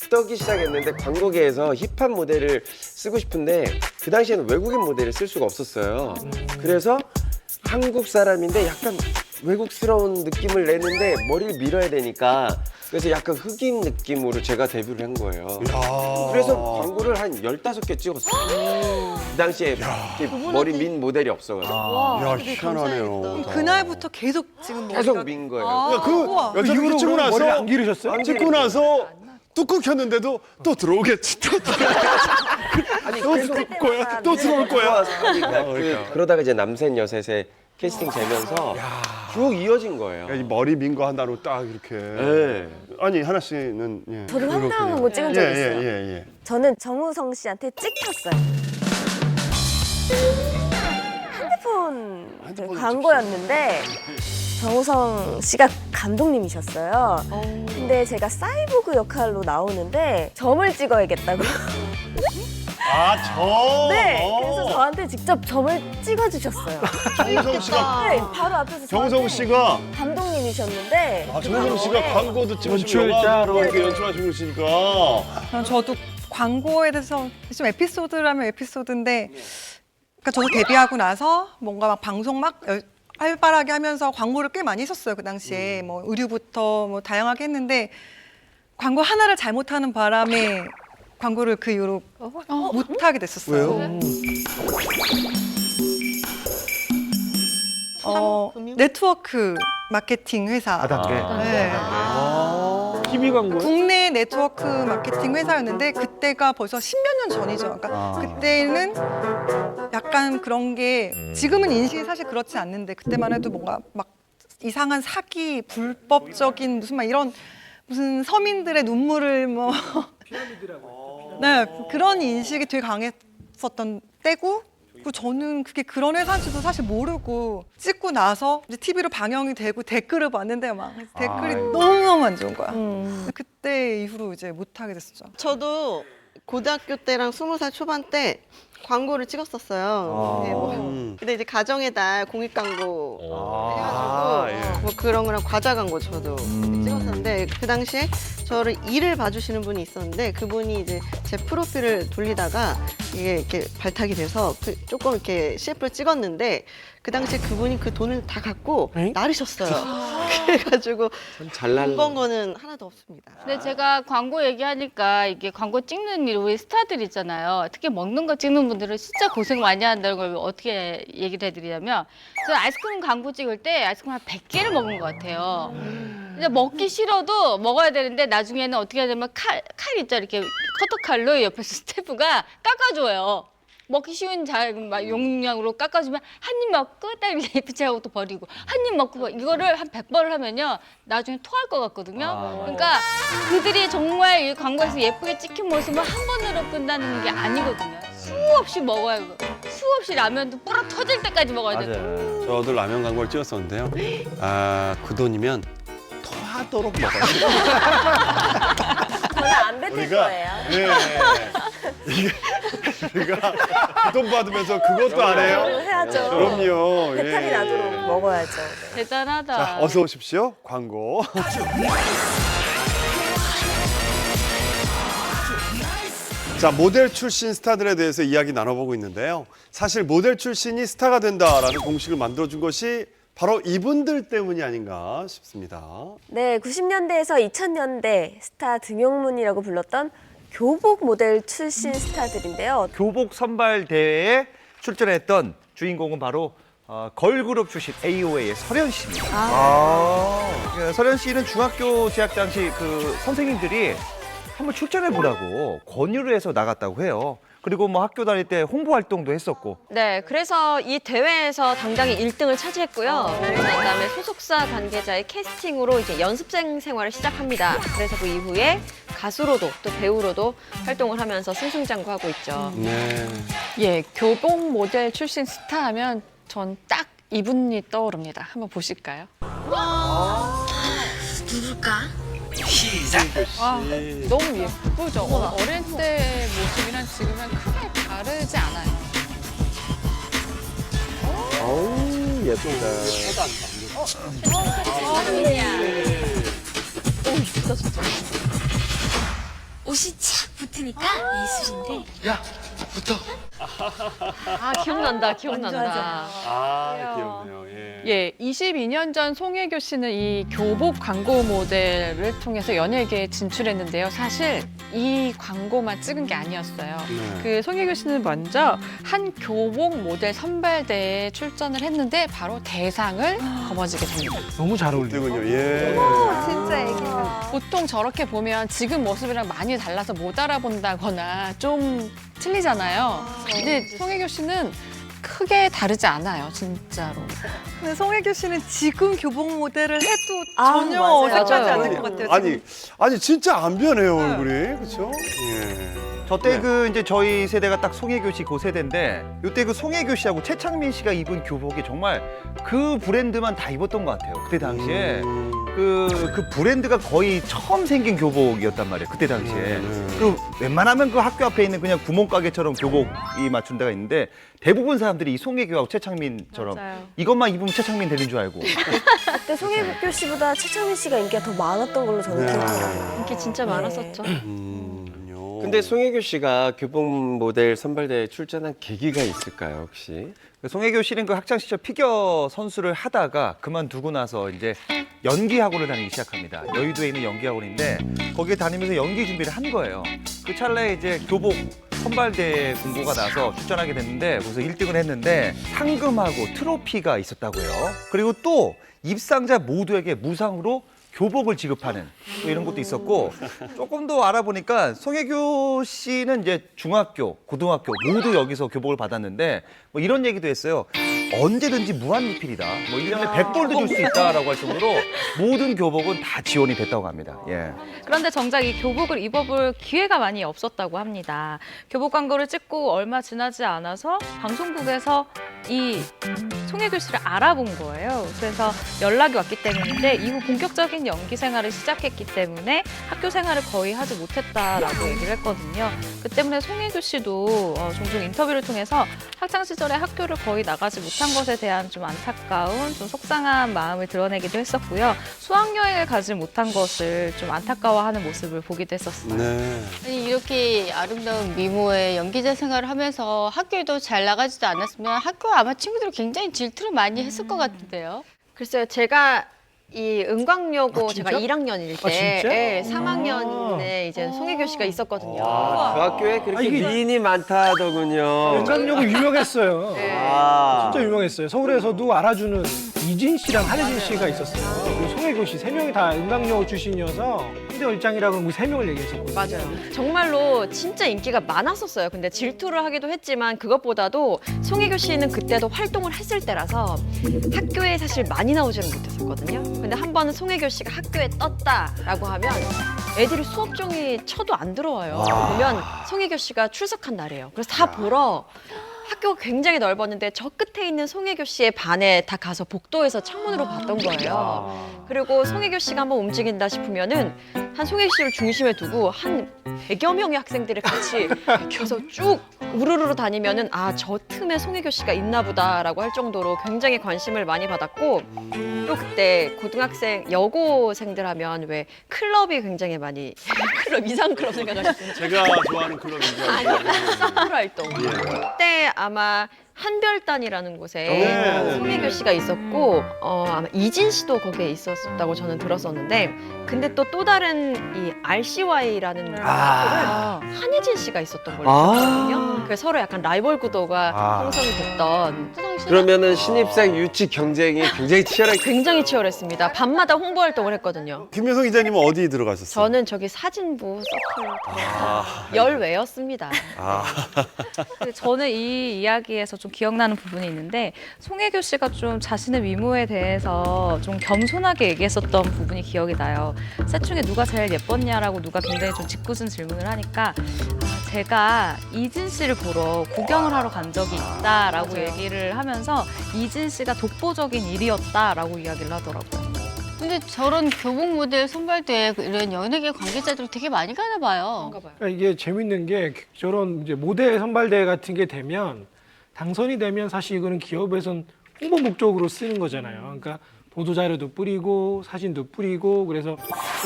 뜨기 시작했는데 광고계에서 힙합 모델을 쓰고 싶은데 그 당시에는 외국인 모델을 쓸 수가 없었어요. 그래서 한국 사람인데 약간 외국스러운 느낌을 내는데 머리를 밀어야 되니까 그래서 약간 흑인 느낌으로 제가 데뷔를 한 거예요. 그래서 광고를 한 15개 찍었어요. 그 당시에 이렇게 머리 민 모델이 없어가지고. 야, 희한하네요. 그날부터 계속 지금 계속 민 거예요. 우와. 그 이후로 찍고 나서 머리를 안 기르셨어요? 찍고 나서 뚝 켰는데도 또 들어오겠지. 또 들어올 거야. 또 들어올 거야. 그러다가 이제 남셋 여셋에 캐스팅 되면서 쭉 이어진 거예요. 이 머리 민 거 하나로 딱 이렇게. 네. 아니 하나 씨는 예. 저도 황당한 광고 찍은 적 있어요. 예. 저는 정우성 씨한테 찍혔어요. 핸드폰 광고였는데 정우성 씨가 감독님이셨어요. 근데 제가 사이보그 역할로 나오는데 점을 찍어야겠다고. 네, 그래서 저한테 직접 점을 찍어주셨어요. 정우성 씨가 네, 바로 앞에서 정우성 씨가 감독님이셨는데. 정우성 씨가 광고도 찍으시고 영화로 이렇게 연출하시고 계시니까. 저도 광고에 대해서 좀 에피소드라면 에피소드인데, 그러니까 저도 데뷔하고 나서 뭔가 막 방송 막 활발하게 하면서 광고를 꽤 많이 했었어요. 그 당시에 뭐 의류부터 뭐 다양하게 했는데 광고 하나를 잘못하는 바람에 광고를 그 이후로 못하게 됐었어요. 왜요? 네트워크 마케팅 회사. 네. TV 광고. 국내 네트워크 마케팅 회사였는데 그때가 벌써 10몇 년 전이죠. 그러니까 그때는 약간 그런 게 지금은 인식이 사실 그렇지 않는데 그때만 해도 뭔가 막 이상한 사기, 불법적인 무슨 막 이런 무슨 서민들의 눈물을 뭐 네, 그런 인식이 되게 강했었던 때고 그리고 저는 그게 그런 회사인지도 사실 모르고 찍고 나서 이제 TV로 방영이 되고 댓글을 봤는데 막 댓글이 너무너무 안 좋은 거야. 그때 이후로 이제 못하게 됐었죠. 저도 고등학교 때랑 20살 초반 때 광고를 찍었었어요. 네, 뭐. 근데 이제 가정의 달 공익 광고 해가지고 뭐 그런 거랑 과자 광고 저도 찍었었는데 그 당시에 저를 일을 봐주시는 분이 있었는데 그분이 이제 제 프로필을 돌리다가 이게 이렇게 발탁이 돼서 조금 이렇게 CF를 찍었는데 그 당시에 그분이 그 돈을 다 갖고 나르셨어요. 그래가지고 번 거는 하나도 없습니다. 근데 제가 광고 얘기하니까 이게 광고 찍는 일, 우리 스타들 있잖아요. 특히 먹는 거 찍는 분들은 진짜 고생 많이 한다는 걸 어떻게 얘기를 해드리냐면 저 아이스크림 광고 찍을 때 아이스크림 한 100개를 먹은 것 같아요. 근데 먹기 싫어도 먹어야 되는데 나중에는 어떻게 하냐면 칼 있죠. 이렇게 커터칼로 옆에서 스태프가 깎아줘요. 먹기 쉬운 용량으로 깎아주면 한 입 먹고 딱 이렇게 붙이하고 또 버리고 한 입 먹고 이거를 한 100번을 하면요 나중에 토할 것 같거든요. 그러니까 그들이 정말 이 광고에서 예쁘게 찍힌 모습은 한 번으로 끝나는 게 아니거든요. 수없이 먹어야 하고 수없이 라면도 뿌러 터질 때까지 먹어야 돼요. 저도 라면 광고를 찍었었는데요. 그 돈이면 토하도록 먹어요. 저는 안 뱉을 거예요. 우리가 그 돈 받으면서 그것도 안 해요? 해야죠. 그럼요. 배탈이 나도록 먹어야죠. 대단하다. 자, 어서 오십시오. 광고. 자, 모델 출신 스타들에 대해서 이야기 나눠보고 있는데요. 사실 모델 출신이 스타가 된다라는 공식을 만들어준 것이 바로 이분들 때문이 아닌가 싶습니다. 네, 90년대에서 2000년대 스타 등용문이라고 불렀던 교복 모델 출신 스타들인데요. 교복 선발 대회에 출전했던 주인공은 바로 걸그룹 출신 AOA의 설현 씨입니다. 설현 씨는 중학교 재학 당시 그 선생님들이 한번 출전해 보라고 권유를 해서 나갔다고 해요. 그리고 뭐 학교 다닐 때 홍보 활동도 했었고. 네, 그래서 이 대회에서 당당히 1등을 차지했고요. 그리고 난 다음에 소속사 관계자의 캐스팅으로 이제 연습생 생활을 시작합니다. 그래서 그 이후에 가수로도 또 배우로도 활동을 하면서 승승장구하고 있죠. 네. 예, 교복 모델 출신 스타 하면 전 딱 이분이 떠오릅니다. 한번 보실까요? 누굴까? 시작. 와, 너무 예쁘죠? 어릴 때 모습이랑 지금은 크게 다르지 않아요. 어우, 예쁘다. 옷이 착 붙으니까 예술인데. 아, 기억난다, 기억난다. 아, 귀엽네요. 예. 예, 22년 전 송혜교 씨는 이 교복 광고 모델을 통해서 연예계에 진출했는데요. 사실 이 광고만 찍은 게 아니었어요. 네. 그 송혜교 씨는 먼저 한 교복 모델 선발대회에 출전을 했는데 바로 대상을 거머쥐게 됩니다. 너무 잘 어울려요. 그렇군요. 예. 진짜 애기는. 보통 저렇게 보면 지금 모습이랑 많이 달라서 못 알아본다거나 좀 틀리잖아요. 근데 송혜교 씨는 크게 다르지 않아요, 진짜로. 근데 송혜교 씨는 지금 교복 모델을 해도 아, 전혀 맞아요. 어색하지 맞아요. 않을 것 같아요. 지금. 아니 진짜 안 변해요 얼굴이. 그렇죠? 예. 저때 그 이제 저희 세대가 딱 송혜교 씨 그 세대인데 요때 그 송혜교 씨하고 최창민 씨가 입은 교복이 정말 그 브랜드만 다 입었던 것 같아요. 그때 당시에 그 브랜드가 거의 처음 생긴 교복이었단 말이에요. 그때 당시에. 그리고 웬만하면 그 학교 앞에 있는 그냥 구멍가게처럼 교복이 맞춘 데가 있는데 대부분 사람들이 이 송혜교하고 최창민처럼 맞아요. 이것만 입으면 최창민 되는 줄 알고. 그때 송혜교 씨보다 최창민 씨가 인기가 더 많았던 걸로 저는 네. 기억해요. 인기 진짜 많았었죠. 근데 송혜교 씨가 교복 모델 선발대회에 출전한 계기가 있을까요, 혹시? 송혜교 씨는 그 학창 시절 피겨 선수를 하다가 그만두고 나서 이제 연기 학원을 다니기 시작합니다. 여의도에 있는 연기 학원인데 거기에 다니면서 연기 준비를 한 거예요. 그 찰나에 이제 교복 선발대회 공고가 나서 출전하게 됐는데 거기서 1등을 했는데 상금하고 트로피가 있었다고요. 그리고 또 입상자 모두에게 무상으로 교복을 지급하는 또 이런 것도 있었고 조금 더 알아보니까 송혜교 씨는 이제 중학교, 고등학교 모두 여기서 교복을 받았는데 뭐 이런 얘기도 했어요. 언제든지 무한리필이다. 뭐 1년에 100벌도 줄 수 있다라고 할 정도로 모든 교복은 다 지원이 됐다고 합니다. 예. 그런데 정작 이 교복을 입어볼 기회가 많이 없었다고 합니다. 교복 광고를 찍고 얼마 지나지 않아서 방송국에서 이 송혜교 씨를 알아본 거예요. 그래서 연락이 왔기 때문인데 이후 본격적인 연기 생활을 시작했기 때문에 학교 생활을 거의 하지 못했다라고 얘기를 했거든요. 그 때문에 송혜교 씨도 종종 인터뷰를 통해서 학창 시절에 학교를 거의 나가지 못한 것에 대한 좀 안타까운, 좀 속상한 마음을 드러내기도 했었고요. 수학여행을 가지 못한 것을 좀 안타까워하는 모습을 보기도 했었어요. 네. 아니, 이렇게 아름다운 미모의 연기자 생활을 하면서 학교에도 잘 나가지도 않았으면 학교 아마 친구들이 굉장히 질투를 많이 했을 것 같은데요. 글쎄요, 제가 이 은광여고 아, 진짜? 제가 1학년일 아, 때 진짜? 예, 3학년에 이제 송혜교 씨가 있었거든요. 와, 그 학교에 그렇게 이게- 미인이 많다 하더군요. 은광여고 유명했어요. 네. 아, 진짜 유명했어요. 서울에서도 알아주는 이진 씨랑 한혜진 씨가 있었어요. 그리고 송혜교 씨 세 명이 다 은광여고 출신이어서 홍대 얼짱이라고 우리 세 명을 얘기했었거든요. 맞아요. 정말로 진짜 인기가 많았었어요. 근데 질투를 하기도 했지만 그것보다도 송혜교 씨는 그때도 활동을 했을 때라서 학교에 사실 많이 나오지는 못했었거든요. 근데 한 번은 송혜교 씨가 학교에 떴다라고 하면 애들이 수업 종이 쳐도 안 들어와요. 보면 송혜교 씨가 출석한 날이에요. 그래서 다 보러 학교가 굉장히 넓었는데 저 끝에 있는 송혜교 씨의 반에 다 가서 복도에서 창문으로 봤던 거예요. 그리고 송혜교 씨가 한번 움직인다 싶으면은 한 송혜교 씨를 중심에 두고 한 100여 명의 학생들이 같이 켜서 쭉 우르르르 다니면은 아, 저 틈에 송혜교 씨가 있나 보다라고 할 정도로 굉장히 관심을 많이 받았고 또 그때 고등학생 여고생들 하면 왜 클럽이 굉장히 많이 클럽 이상 클럽 생각하시죠? 제가 좋아하는 클럽인지 사쿠라 활동. 그때 아마 한별단이라는 곳에 네. 송혜교 씨가 있었고 아마 이진 씨도 거기에 있었다고 저는 들었었는데 근데 또 다른 이 RCY라는 학교를 한혜진 씨가 있었던 걸로 기억하거든요. 그래서 서로 약간 라이벌 구도가 형성이 됐던 그러면은 신입생 유치 경쟁이 굉장히 치열하게 굉장히 치열했습니다. 밤마다 홍보 활동을 했거든요. 김효성 기자님은 어디 들어가셨어요? 저는 저기 사진부 서클 열외였습니다. 근데 저는 이 이야기에서 좀 기억나는 부분이 있는데 송혜교 씨가 좀 자신의 미모에 대해서 좀 겸손하게 얘기했었던 부분이 기억이 나요. 셋 중에 누가 제일 예뻤냐라고 누가 굉장히 좀 짓궂은 질문을 하니까 제가 이진 씨를 보러 구경을 하러 간 적이 있다라고 얘기를 하면서 이진 씨가 독보적인 일이었다라고 이야기를 하더라고요. 근데 저런 교복 모델 선발대회 이런 연예계 관계자들 되게 많이 가나 봐요. 그러니까 이게 재밌는 게 저런 이제 모델 선발대회 같은 게 되면 당선이 되면 사실 이거는 기업에선 홍보 목적으로 쓰는 거잖아요. 그러니까 보도 자료도 뿌리고 사진도 뿌리고 그래서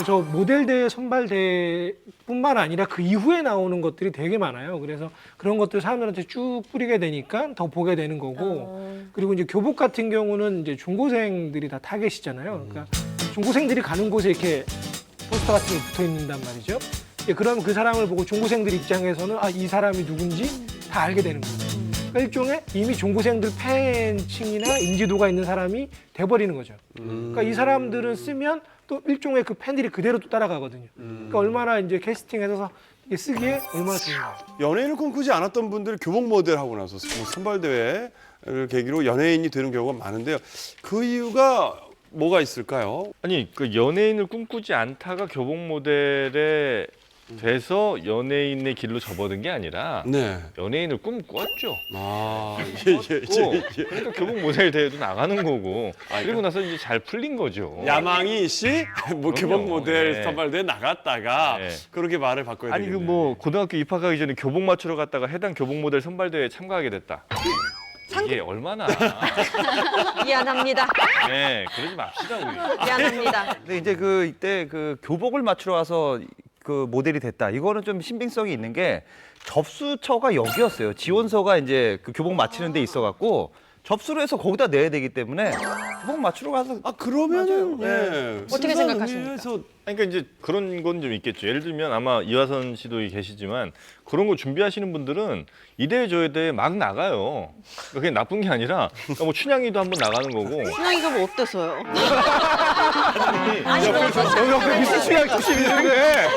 저 모델 대회 선발대회뿐만 아니라 그 이후에 나오는 것들이 되게 많아요. 그래서 그런 것들 사람들한테 쭉 뿌리게 되니까 더 보게 되는 거고 그리고 이제 교복 같은 경우는 이제 중고생들이 다 타겟이잖아요. 그러니까 중고생들이 가는 곳에 이렇게 포스터 같은 게 붙어 있는단 말이죠. 그럼 그 사람을 보고 중고생들 입장에서는 아, 이 사람이 누군지 다 알게 되는 거예요. 그러니까 일종의 이미 중고생들 팬층이나 인지도가 있는 사람이 돼버리는 거죠. 그러니까 이 사람들은 쓰면 또 일종의 그 팬들이 그대로 또 따라가거든요. 그러니까 얼마나 이제 캐스팅해서 이게 쓰기에 얼마나 좋은가. 연예인을 꿈꾸지 않았던 분들이 교복 모델 하고 나서 뭐 선발대회를 계기로 연예인이 되는 경우가 많은데요. 그 이유가 뭐가 있을까요? 아니 그 연예인을 꿈꾸지 않다가 교복 모델에 돼서 연예인의 길로 접어든 게 아니라 네. 연예인을 꿈꿨죠. 아, 그러니까 교복 모델 대회도 나가는 거고 그리고 나서 이제 잘 풀린 거죠. 야망이 씨, 뭐 교복 그럼요. 모델 네. 선발대회 나갔다가 네. 그렇게 말을 바꿔야 아니 되겠네. 그 뭐 고등학교 입학하기 전에 교복 맞추러 갔다가 해당 교복 모델 선발대회에 참가하게 됐다. 이게 얼마나 미안합니다. 네 그러지 맙시다 우리. 미안합니다. 근데 이제 그 이때 그 교복을 맞추러 와서 그 모델이 됐다. 이거는 좀 신빙성이 있는 게 접수처가 여기였어요. 지원서가 이제 그 교복 맞히는 데 있어갖고 접수를 해서 거기다 내야 되기 때문에 교복 맞추러 가서 그러면은 맞아요. 예. 어떻게 순수한 생각하십니까? 의미에서 그러니까 이제 그런 건 좀 있겠죠. 예를 들면 아마 이화선 씨도 계시지만 그런 거 준비하시는 분들은 이 대회 저 대회 막 나가요. 그러니까 그게 나쁜 게 아니라 그러니까 뭐 춘향이도 한번 나가는 거고. 춘향이가 뭐 어때서요? 옆에 미스 취향 조심히는데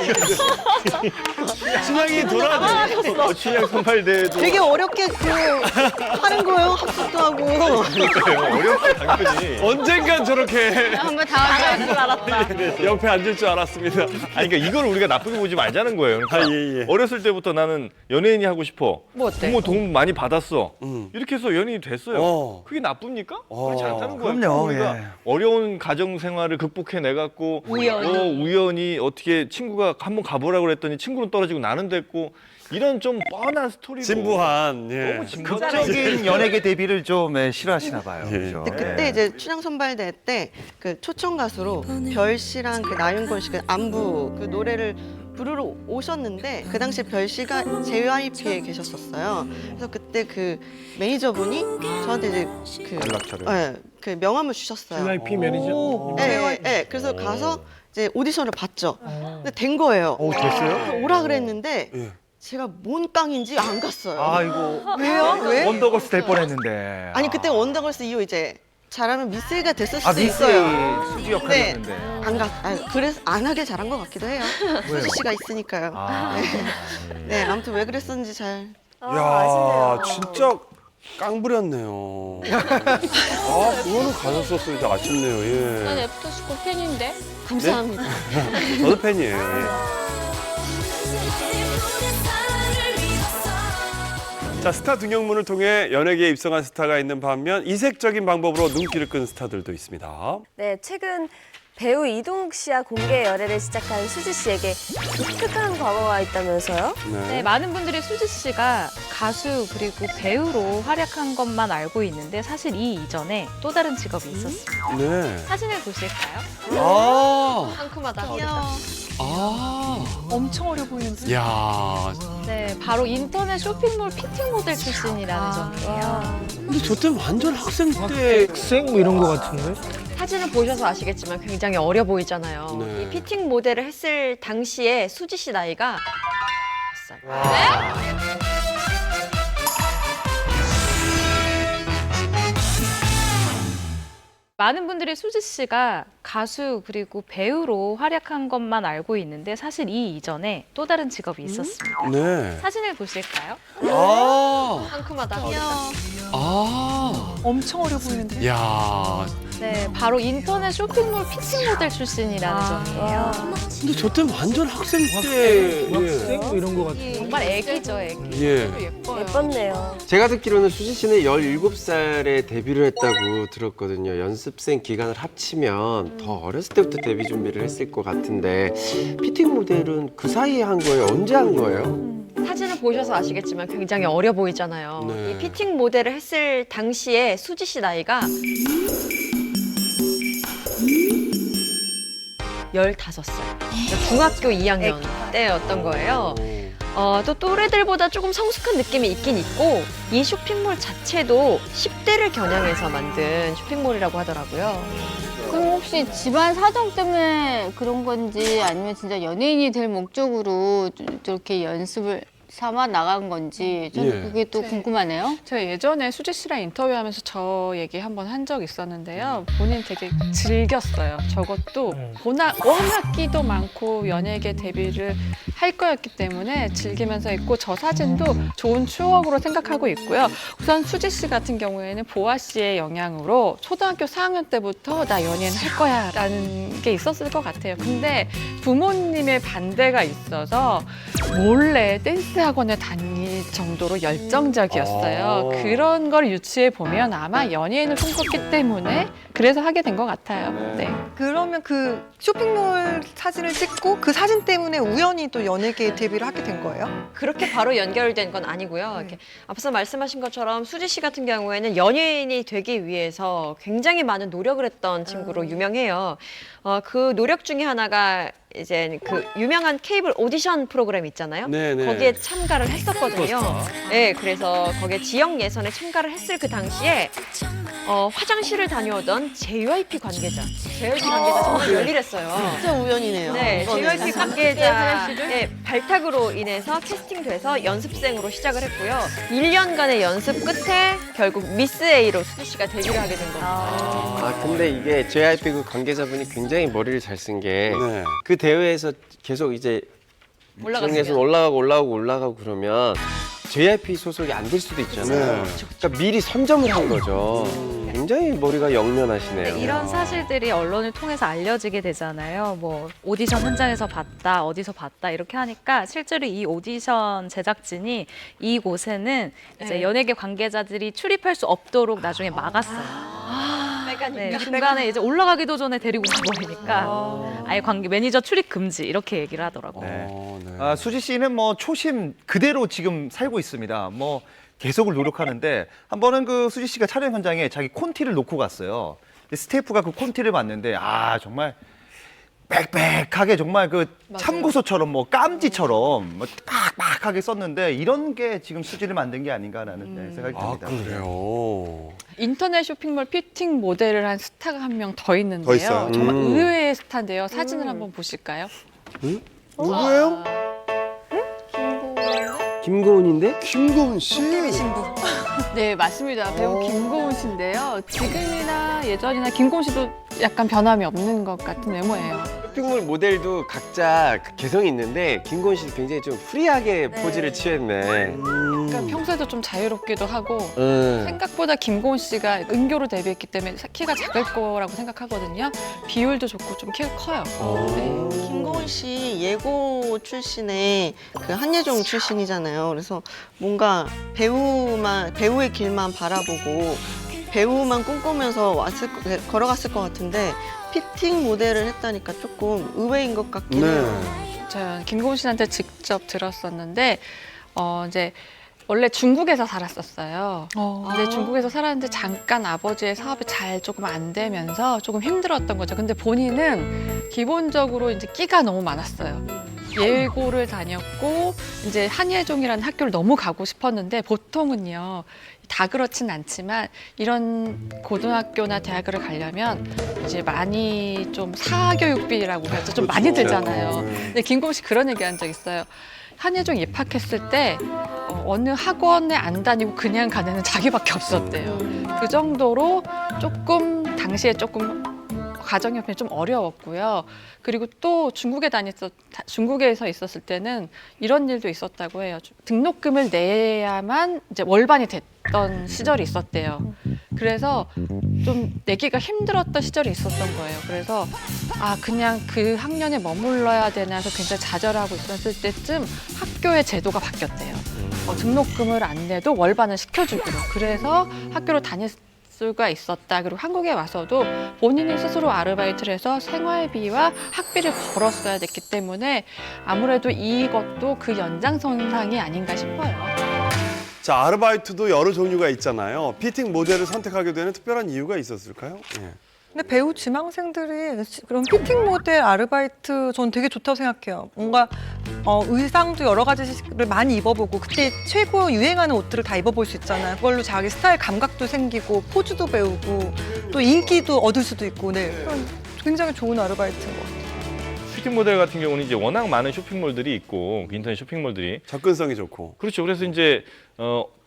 춘향이 돌아. 춘향 선발대회도 되게 어렵게 하는 거예요. 합숙도 하고. 어렵죠 당연히. 언젠간 저렇게 한번 당할 줄 알았다. 옆에 앉을 줄 알았습니다. 아니 그러니까 이걸 우리가 나쁘게 보지 말자는 거예요. 그러니까 예. 어렸을 때부터 나는 연예인이 하고 싶어. 뭐 어때? 부모 도움 많이 받았어. 이렇게 해서 연예인이 됐어요. 그게 나쁩니까? 그렇지 않다는 거예요. 그럼요, 우리가 예. 어려운 가정 생활을 극복해내갖고 우연히. 우연히 어떻게 친구가 한번 가보라고 그랬더니 친구는 떨어지고 나는 됐고 이런 좀 뻔한 스토리로 진부한. 예. 너무 진부한 극적인 연예계 데뷔를 좀 싫어하시나 봐요. 그렇죠? 근데 그때 이제 춘향 선발대회 때 그 초청 가수로 별 씨랑 그 나윤권 씨 그 안부 그 노래를 부르러 오셨는데 그 당시에 별 씨가 JYP에 계셨었어요. 그래서 그때 그 매니저분이 저한테 이제 그 연락처를. 네, 그 명함을 주셨어요. JYP 매니저. 네. 그래서 가서 이제 오디션을 봤죠. 근데 된 거예요. 됐어요? 오라 그랬는데 예. 제가 뭔 깡인지 안 갔어요. 아이고 왜요? 왜? 원더걸스 될 뻔했는데. 아니 그때 원더걸스 이후 이제 잘하면 미스가 됐을 수도 미스 있어요. 수지 역할이었는데. 안 가. 그래서 안 하길 잘한 것 같기도 해요. 수지 씨가 있으니까요. 네, 아무튼 왜 그랬었는지 잘. 야, 진짜 깡부렸네요. 아, 그거는 가셨었어야지 아쉽네요. 난 예. 애프터스쿨 팬인데. 감사합니다. 저도 팬이에요. 예. 자, 스타 등용문을 통해 연예계에 입성한 스타가 있는 반면 이색적인 방법으로 눈길을 끈 스타들도 있습니다. 네, 최근 배우 이동욱 씨와 공개 열애를 시작한 수지 씨에게 독특한 과거가 있다면서요? 네, 많은 분들이 수지 씨가 가수 그리고 배우로 활약한 것만 알고 있는데 사실 이 이전에 또 다른 직업이 있었습니다. 네. 사진을 보실까요? 아, 상큼하다. 엄청 어려 보이는데. 야. 네, 바로 인터넷 쇼핑몰 피팅 모델 출신이라는 점이에요. 근데 저 때는 완전 학생 때. 학생 뭐 이런 거 같은데? 사진을 보셔서 아시겠지만 굉장히 어려 보이잖아요. 네. 이 피팅 모델을 했을 당시에 수지 씨 나이가 몇 살? 많은 분들이 수지 씨가 가수 그리고 배우로 활약한 것만 알고 있는데 사실 이 이전에 또 다른 직업이 있었습니다. 네. 사진을 보실까요? 아. 상큼하다. 아. 엄청 어려 보이는데. 야. 네, 바로 인터넷 쇼핑몰 피팅 모델 출신이라는 점이에요. 근데 저 때는 완전 학생 때. 학생 뭐 이런 거 같아요. 정말 애기죠, 애기. 예. 예뻤네요. 제가 듣기로는 수지 씨는 17살에 데뷔를 했다고 들었거든요. 연습생 기간을 합치면 더 어렸을 때부터 데뷔 준비를 했을 것 같은데 피팅 모델은 그 사이에 한 거예요? 언제 한 거예요? 사진을 보셔서 아시겠지만 굉장히 어려 보이잖아요. 네. 이 피팅 모델을 했을 당시에 수지 씨 나이가 15살. 중학교 2학년 때였던 거예요. 또 또래들보다 조금 성숙한 느낌이 있긴 있고 이 쇼핑몰 자체도 10대를 겨냥해서 만든 쇼핑몰이라고 하더라고요. 그럼 혹시 집안 사정 때문에 그런 건지 아니면 진짜 연예인이 될 목적으로 저렇게 연습을 삼아 나간 건지 저는 예. 그게 또 궁금하네요. 제가 예전에 수지 씨랑 인터뷰하면서 저 얘기 한번 한 적 있었는데요. 본인 되게 즐겼어요. 저것도 워낙 끼도 많고 연예계 데뷔를 할 거였기 때문에 즐기면서 있고 저 사진도 좋은 추억으로 생각하고 있고요. 우선 수지 씨 같은 경우에는 보아 씨의 영향으로 초등학교 4학년 때부터 나 연예인 할 거야 라는 게 있었을 것 같아요. 근데 부모님의 반대가 있어서 몰래 댄스 학원에 다닐 정도로 열정적이었어요. 그런 걸 유추해 보면 아마 연예인을 꿈꿨기 때문에 그래서 하게 된 것 같아요. 네. 그러면 그 쇼핑몰 사진을 찍고 그 사진 때문에 우연히 또 연예계 데뷔를 하게 된 거예요? 그렇게 바로 연결된 건 아니고요. 이렇게 앞서 말씀하신 것처럼 수지 씨 같은 경우에는 연예인이 되기 위해서 굉장히 많은 노력을 했던 친구로 유명해요. 그 노력 중에 하나가 이제 그 유명한 케이블 오디션 프로그램 있잖아요. 네네. 거기에 참가를 했었거든요. 네, 그래서 거기에 지역 예선에 참가를 했을 그 당시에 화장실을 다녀오던 JYP 관계자 정말 열일했어요. 진짜 우연이네요. 네, 이거는. JYP 관계자의 발탁으로 인해서 캐스팅돼서 연습생으로 시작을 했고요. 1년간의 연습 끝에 결국 미스 A로 수지 씨가 데뷔를 하게 된 겁니다. 아 근데 이게 JYP 그 관계자분이 굉장히 머리를 잘 쓴 게 그 네. 대회에서 계속 이제 올라갔으면. 지정예선 올라가고 그러면 JYP 소속이 안 될 수도 있잖아요. 네. 그러니까 미리 선점을 한 거죠. 굉장히 머리가 영면하시네요. 네, 이런 사실들이 언론을 통해서 알려지게 되잖아요. 뭐 오디션 현장에서 봤다, 어디서 봤다 이렇게 하니까 실제로 이 오디션 제작진이 이곳에는 이제 네. 연예계 관계자들이 출입할 수 없도록 나중에 막았어요. 네, 중간에 이제 올라가기도 전에 데리고 가버리니까 아예 매니저 출입 금지 이렇게 얘기를 하더라고요. 네. 수지 씨는 뭐 초심 그대로 지금 살고 있습니다. 뭐 계속을 노력하는데 한 번은 그 수지 씨가 촬영 현장에 자기 콘티를 놓고 갔어요. 근데 스태프가 그 콘티를 봤는데 정말 빽빽하게 정말 그 참고서처럼 뭐 깜지처럼 뭐 빡빡하게 썼는데 이런 게 지금 수지를 만든 게 아닌가라는 생각이 듭니다. 그래요. 인터넷 쇼핑몰 피팅 모델을 한 스타가 한 명 더 있는데요. 더 있어요? 정말 의외의 스타인데요. 사진을 한번 보실까요? 누구예요? 김고은인데? 김고은 씨. 신부. 네, 맞습니다. 배우 김고은 씨인데요. 지금이나 예전이나 김고은 씨도 약간 변함이 없는 것 같은 외모예요. 쇼핑몰 모델도 각자 그 개성이 있는데 김고은 씨도 굉장히 좀 프리하게 포즈를 취했네. 그러니까 평소에도 좀 자유롭기도 하고 음. 생각보다 김고은 씨가 은교로 데뷔했기 때문에 키가 작을 거라고 생각하거든요. 비율도 좋고 좀 키가 커요. 네. 김고은 씨 예고 출신의 그 한예종 출신이잖아요. 그래서 뭔가 배우의 길만 바라보고 배우만 꿈꾸면서 걸어갔을 것 같은데 피팅 모델을 했다니까 조금 의외인 것 같긴 해요. 제가 김고은 씨한테 직접 들었었는데 이제 원래 중국에서 살았었어요. 근데 중국에서 살았는데 잠깐 아버지의 사업이 잘 조금 안 되면서 조금 힘들었던 거죠. 근데 본인은 기본적으로 이제 끼가 너무 많았어요. 예고를 다녔고 이제 한예종이라는 학교를 너무 가고 싶었는데 보통은요. 다 그렇진 않지만 이런 고등학교나 대학을 가려면 이제 많이 좀 사교육비라고 해서 좀 많이 들잖아요. 근데 김고은 씨 그런 얘기 한 적 있어요. 한예종 입학했을 때 어느 학원에 안 다니고 그냥 가는 애는 자기밖에 없었대요. 그 정도로 조금 당시에 조금 가정 형편이 좀 어려웠고요. 그리고 또 중국에서 있었을 때는 이런 일도 있었다고 해요. 등록금을 내야만 이제 월반이 있던 시절이 있었대요. 그래서 좀 내기가 힘들었던 시절이 있었던 거예요. 그래서 그냥 그 학년에 머물러야 되나 해서 굉장히 좌절하고 있었을 때쯤 학교의 제도가 바뀌었대요. 등록금을 안 내도 월반을 시켜주기로. 그래서 학교를 다닐 수가 있었다. 그리고 한국에 와서도 본인이 스스로 아르바이트를 해서 생활비와 학비를 벌었어야 됐기 때문에 아무래도 이것도 그 연장선상이 아닌가 싶어요. 자, 아르바이트도 여러 종류가 있잖아요. 피팅 모델을 선택하게 되는 특별한 이유가 있었을까요? 예. 근데 배우 지망생들이 그런 피팅 모델 아르바이트 전 되게 좋다고 생각해요. 뭔가 의상도 여러 가지를 많이 입어보고 그때 최고 유행하는 옷들을 다 입어볼 수 있잖아요. 그걸로 자기 스타일 감각도 생기고 포즈도 배우고 또 인기도 얻을 수도 있고 그런 굉장히 좋은 아르바이트인 것 같아요. 피팅 모델 같은 경우는 이제 워낙 많은 쇼핑몰들이 있고 인터넷 쇼핑몰들이 접근성이 좋고. 그렇죠. 그래서 이제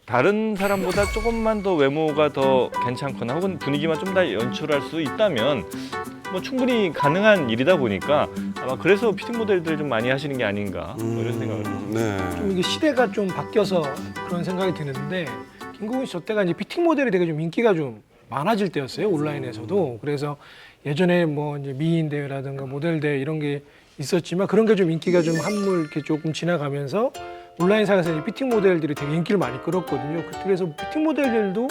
다른 사람보다 조금만 더 외모가 더 괜찮거나 혹은 분위기만 좀 더 연출할 수 있다면 뭐 충분히 가능한 일이다 보니까 아마 그래서 피팅 모델들 좀 많이 하시는 게 아닌가 뭐 이런 생각을 네. 좀 이게 시대가 좀 바뀌어서 그런 생각이 드는데 김고은 씨 저 때가 이제 피팅 모델이 되게 좀 인기가 좀 많아질 때였어요 온라인에서도. 그래서 예전에 뭐 이제 미인 대회라든가 모델 대회 이런 게 있었지만 그런 게 좀 인기가 좀 한물 이렇게 조금 지나가면서 온라인상에서 이제 피팅 모델들이 되게 인기를 많이 끌었거든요. 그래서 피팅 모델들도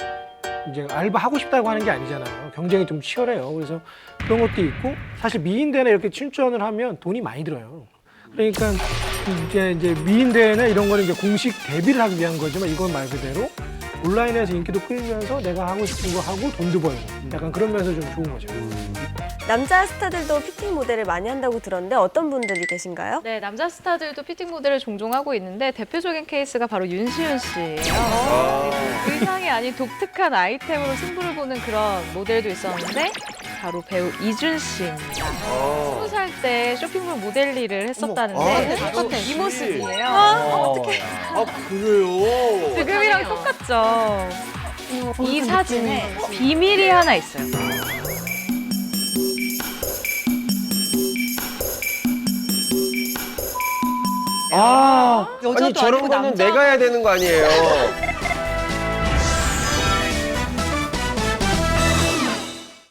이제 알바 하고 싶다고 하는 게 아니잖아요. 경쟁이 좀 치열해요. 그래서 그런 것도 있고 사실 미인 대회나 이렇게 출전을 하면 돈이 많이 들어요. 그러니까 이제 미인 대회나 이런 거는 이제 공식 데뷔를 하기 위한 거지만 이건 말 그대로 온라인에서 인기도 끌면서 내가 하고 싶은 거 하고 돈도 벌고 약간 그런 면에서 좀 좋은 거죠. 남자 스타들도 피팅 모델을 많이 한다고 들었는데 어떤 분들이 계신가요? 네, 남자 스타들도 피팅 모델을 종종 하고 있는데 대표적인 케이스가 바로 윤시윤 씨예요. 그리고 의상이 아닌 독특한 아이템으로 승부를 보는 그런 모델도 있었는데 바로 배우 이준 씨입니다. 20살 때 쇼핑몰 모델 일을 했었다는데 바로 이 모습이에요. 어떡해. 그래요? 지금이랑 똑같죠. 이 사진에 비밀이 하나 있어요. 여자도 아니 저런 아니고 거는 남자. 내가 해야 되는 거 아니에요?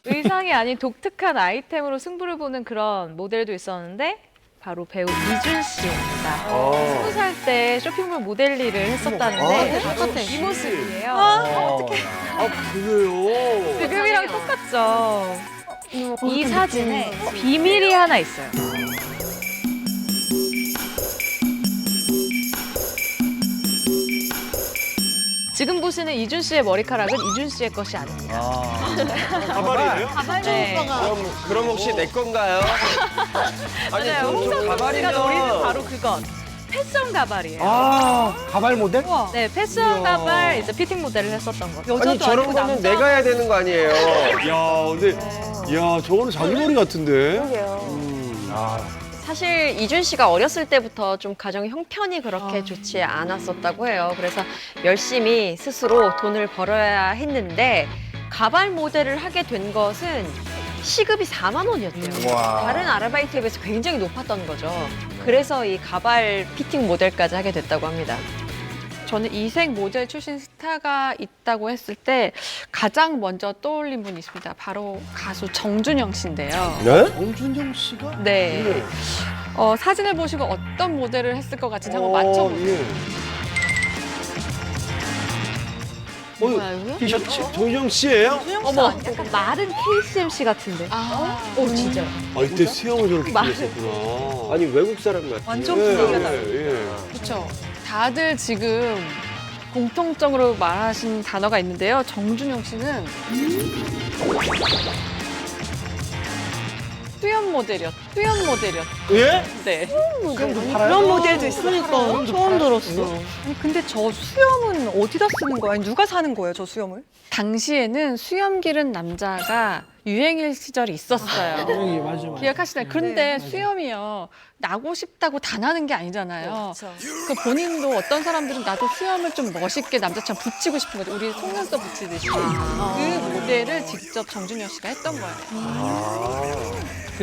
의상이 아닌 독특한 아이템으로 승부를 보는 그런 모델도 있었는데 바로 배우 이준 씨입니다. 20살 때 쇼핑몰 모델 일을 했었다는데 바로 이 모습이에요. 어떡해. 그래요? 지금이랑 똑같죠. 이 사진에 비밀이 하나 있어요. 지금 보시는 이준 씨의 머리카락은 이준 씨의 것이 아닙니다. 가발이에요? 네. 그럼 혹시 내 건가요? 아니 맞아요. 홍석천 씨가 노리는 바로 그것. 패션 가발이에요. 가발 모델? 네, 패션 가발 이제 피팅 모델을 했었던 거죠. 아니 저런 거는 내가 해야 되는 거 아니에요? 야, 근데 저거는 자기 머리 같은데. 사실 이준 씨가 어렸을 때부터 좀 가정 형편이 그렇게 좋지 않았었다고 해요. 그래서 열심히 스스로 돈을 벌어야 했는데 가발 모델을 하게 된 것은 시급이 4만 원이었대요. 다른 아르바이트에 비해서 굉장히 높았던 거죠. 그래서 이 가발 피팅 모델까지 하게 됐다고 합니다. 저는 이색 모델 출신 스타가 있다고 했을 때 가장 먼저 떠올린 분이 있습니다. 바로 가수 정준영 씨인데요. 네? 정준영 씨가? 네. 사진을 보시고 어떤 모델을 했을 것 같은지 한번 맞춰보세요. 티셔츠? 정준영 씨예요? 어머, 약간 마른 KCMC 같은데. 진짜. 이때 수영을 저렇게 입었었구나. 아니 외국 사람 같아. 완전 분위기가 다르. 그렇죠. 다들 지금 공통적으로 말하신 단어가 있는데요. 정준영 씨는 수염 모델이었. 예? 네. 그런 모델도 있으니까 처음 들었어. 아니 근데 저 수염은 어디다 쓰는 거야? 아니 누가 사는 거예요, 저 수염을? 당시에는 수염 기른 남자가 유행일 시절이 있었어요. 맞아. 기억하시나요? 그런데 수염이요. 나고 싶다고 다 나는 게 아니잖아요. 그 본인도 어떤 사람들은 나도 수염을 좀 멋있게 남자처럼 붙이고 싶은 거죠. 우리 속눈썹 붙이듯이. 그 모델을 직접 정준영 씨가 했던 거예요.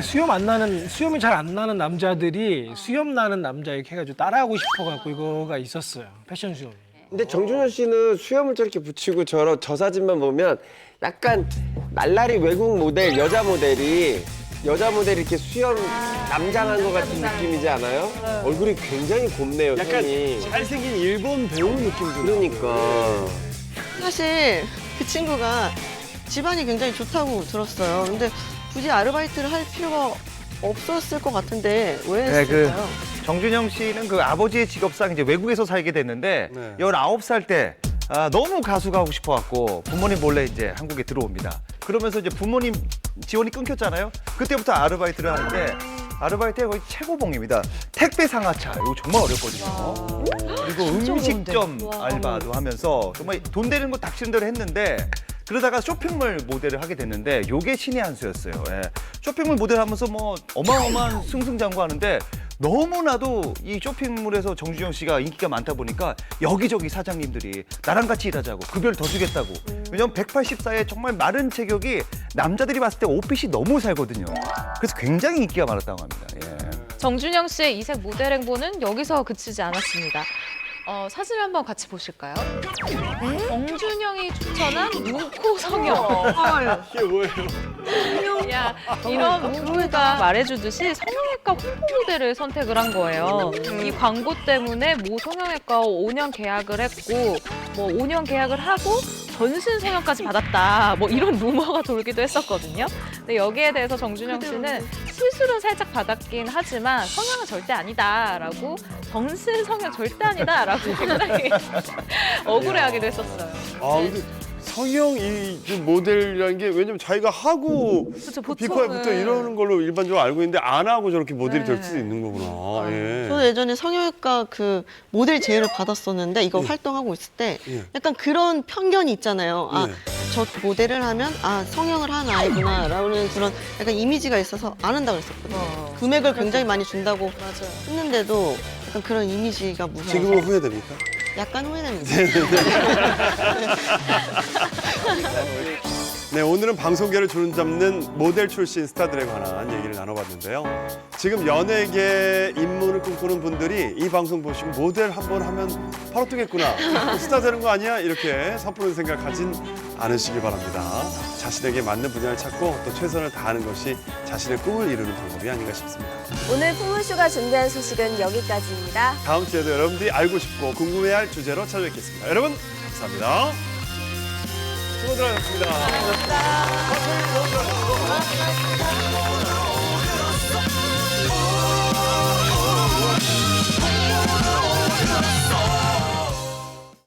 수염이 잘 안 나는 남자들이 수염 나는 남자 이렇게 해가지고 따라하고 싶어갖고 이거가 있었어요. 패션 수염이. 근데 정준현 씨는 수염을 저렇게 붙이고 저 사진만 보면 약간 날라리 외국 모델 여자 모델이 이렇게 수염 남장한 것 같은 느낌이지 않아요? 얼굴이 굉장히 곱네요. 약간 손이. 잘생긴 일본 배우 느낌도. 그러니까. 사실 그 친구가 집안이 굉장히 좋다고 들었어요. 근데 굳이 아르바이트를 할 필요가 없었을 것 같은데 왜 네, 했을까요? 정준영 씨는 그 아버지의 직업상 이제 외국에서 살게 됐는데 네. 19살 때 너무 가수가 하고 싶어갖고 부모님 몰래 이제 한국에 들어옵니다. 그러면서 이제 부모님 지원이 끊겼잖아요. 그때부터 아르바이트를 하는데 아르바이트의 거의 최고봉입니다. 택배 상하차 이거 정말 어렵거든요. 그리고 음식점 알바도 하면서 정말 돈 되는 거 닥치는 대로 했는데 그러다가 쇼핑몰 모델을 하게 됐는데 요게 신의 한 수였어요. 예. 쇼핑몰 모델 하면서 뭐 어마어마한 승승장구하는데 너무나도 이 쇼핑몰에서 정준영 씨가 인기가 많다 보니까 여기저기 사장님들이 나랑 같이 일하자고 급여를 더 주겠다고. 왜냐면 184의 정말 마른 체격이 남자들이 봤을 때 옷핏이 너무 살거든요. 그래서 굉장히 인기가 많았다고 합니다. 예. 정준영 씨의 이색 모델 행보는 여기서 그치지 않았습니다. 사진을 한번 같이 보실까요? 정준영이 추천한 눈코 성형. 이게 뭐예요? 야, 이런 누구가 말해주듯이 성형외과 홍보 모델을 선택을 한 거예요. 이 광고 때문에 모 성형외과 5년 계약을 했고, 뭐 5년 계약을 하고 전신 성형까지 받았다. 뭐 이런 루머가 돌기도 했었거든요. 근데 여기에 대해서 정준영 씨는 시술은 살짝 받았긴 하지만 성형은 절대 아니다라고 전신 성형 절대 아니다라고 굉장히 억울해하기도 했었어요. 아 근데 성형 이 모델이라는 게 왜냐면 자기가 하고 그쵸, 비포부터 보통은. 이러는 걸로 일반적으로 알고 있는데 안 하고 저렇게 모델이 될 수도 있는 거구나. 예. 저도 예전에 성형외과 그 모델 제의를 받았었는데 이거 활동하고 있을 때 예. 약간 그런 편견이 있잖아요. 아, 예. 저 모델을 하면 성형을 하는 아이구나 라는 그런 약간 이미지가 있어서 안 한다고 그랬었거든요. 금액을 굉장히 많이 준다고 했는데도 약간 그런 이미지가 무서워서 지금은 후회됩니까? 약간 후회됩니다. 네, 오늘은 방송계를 주름잡는 모델 출신 스타들에 관한 얘기를 나눠봤는데요. 지금 연예계 입문을 꿈꾸는 분들이 이 방송 보시고 모델 한번 하면 바로 뜨겠구나. 스타 되는 거 아니야? 이렇게 섣부른 생각 가진 않으시길 바랍니다. 자신에게 맞는 분야를 찾고 또 최선을 다하는 것이 자신의 꿈을 이루는 방법이 아닌가 싶습니다. 오늘 풍문쇼가 준비한 소식은 여기까지입니다. 다음 주에도 여러분들이 알고 싶고 궁금해할 주제로 찾아뵙겠습니다. 여러분, 감사합니다. 수고들 하셨습니다. 감사합니다.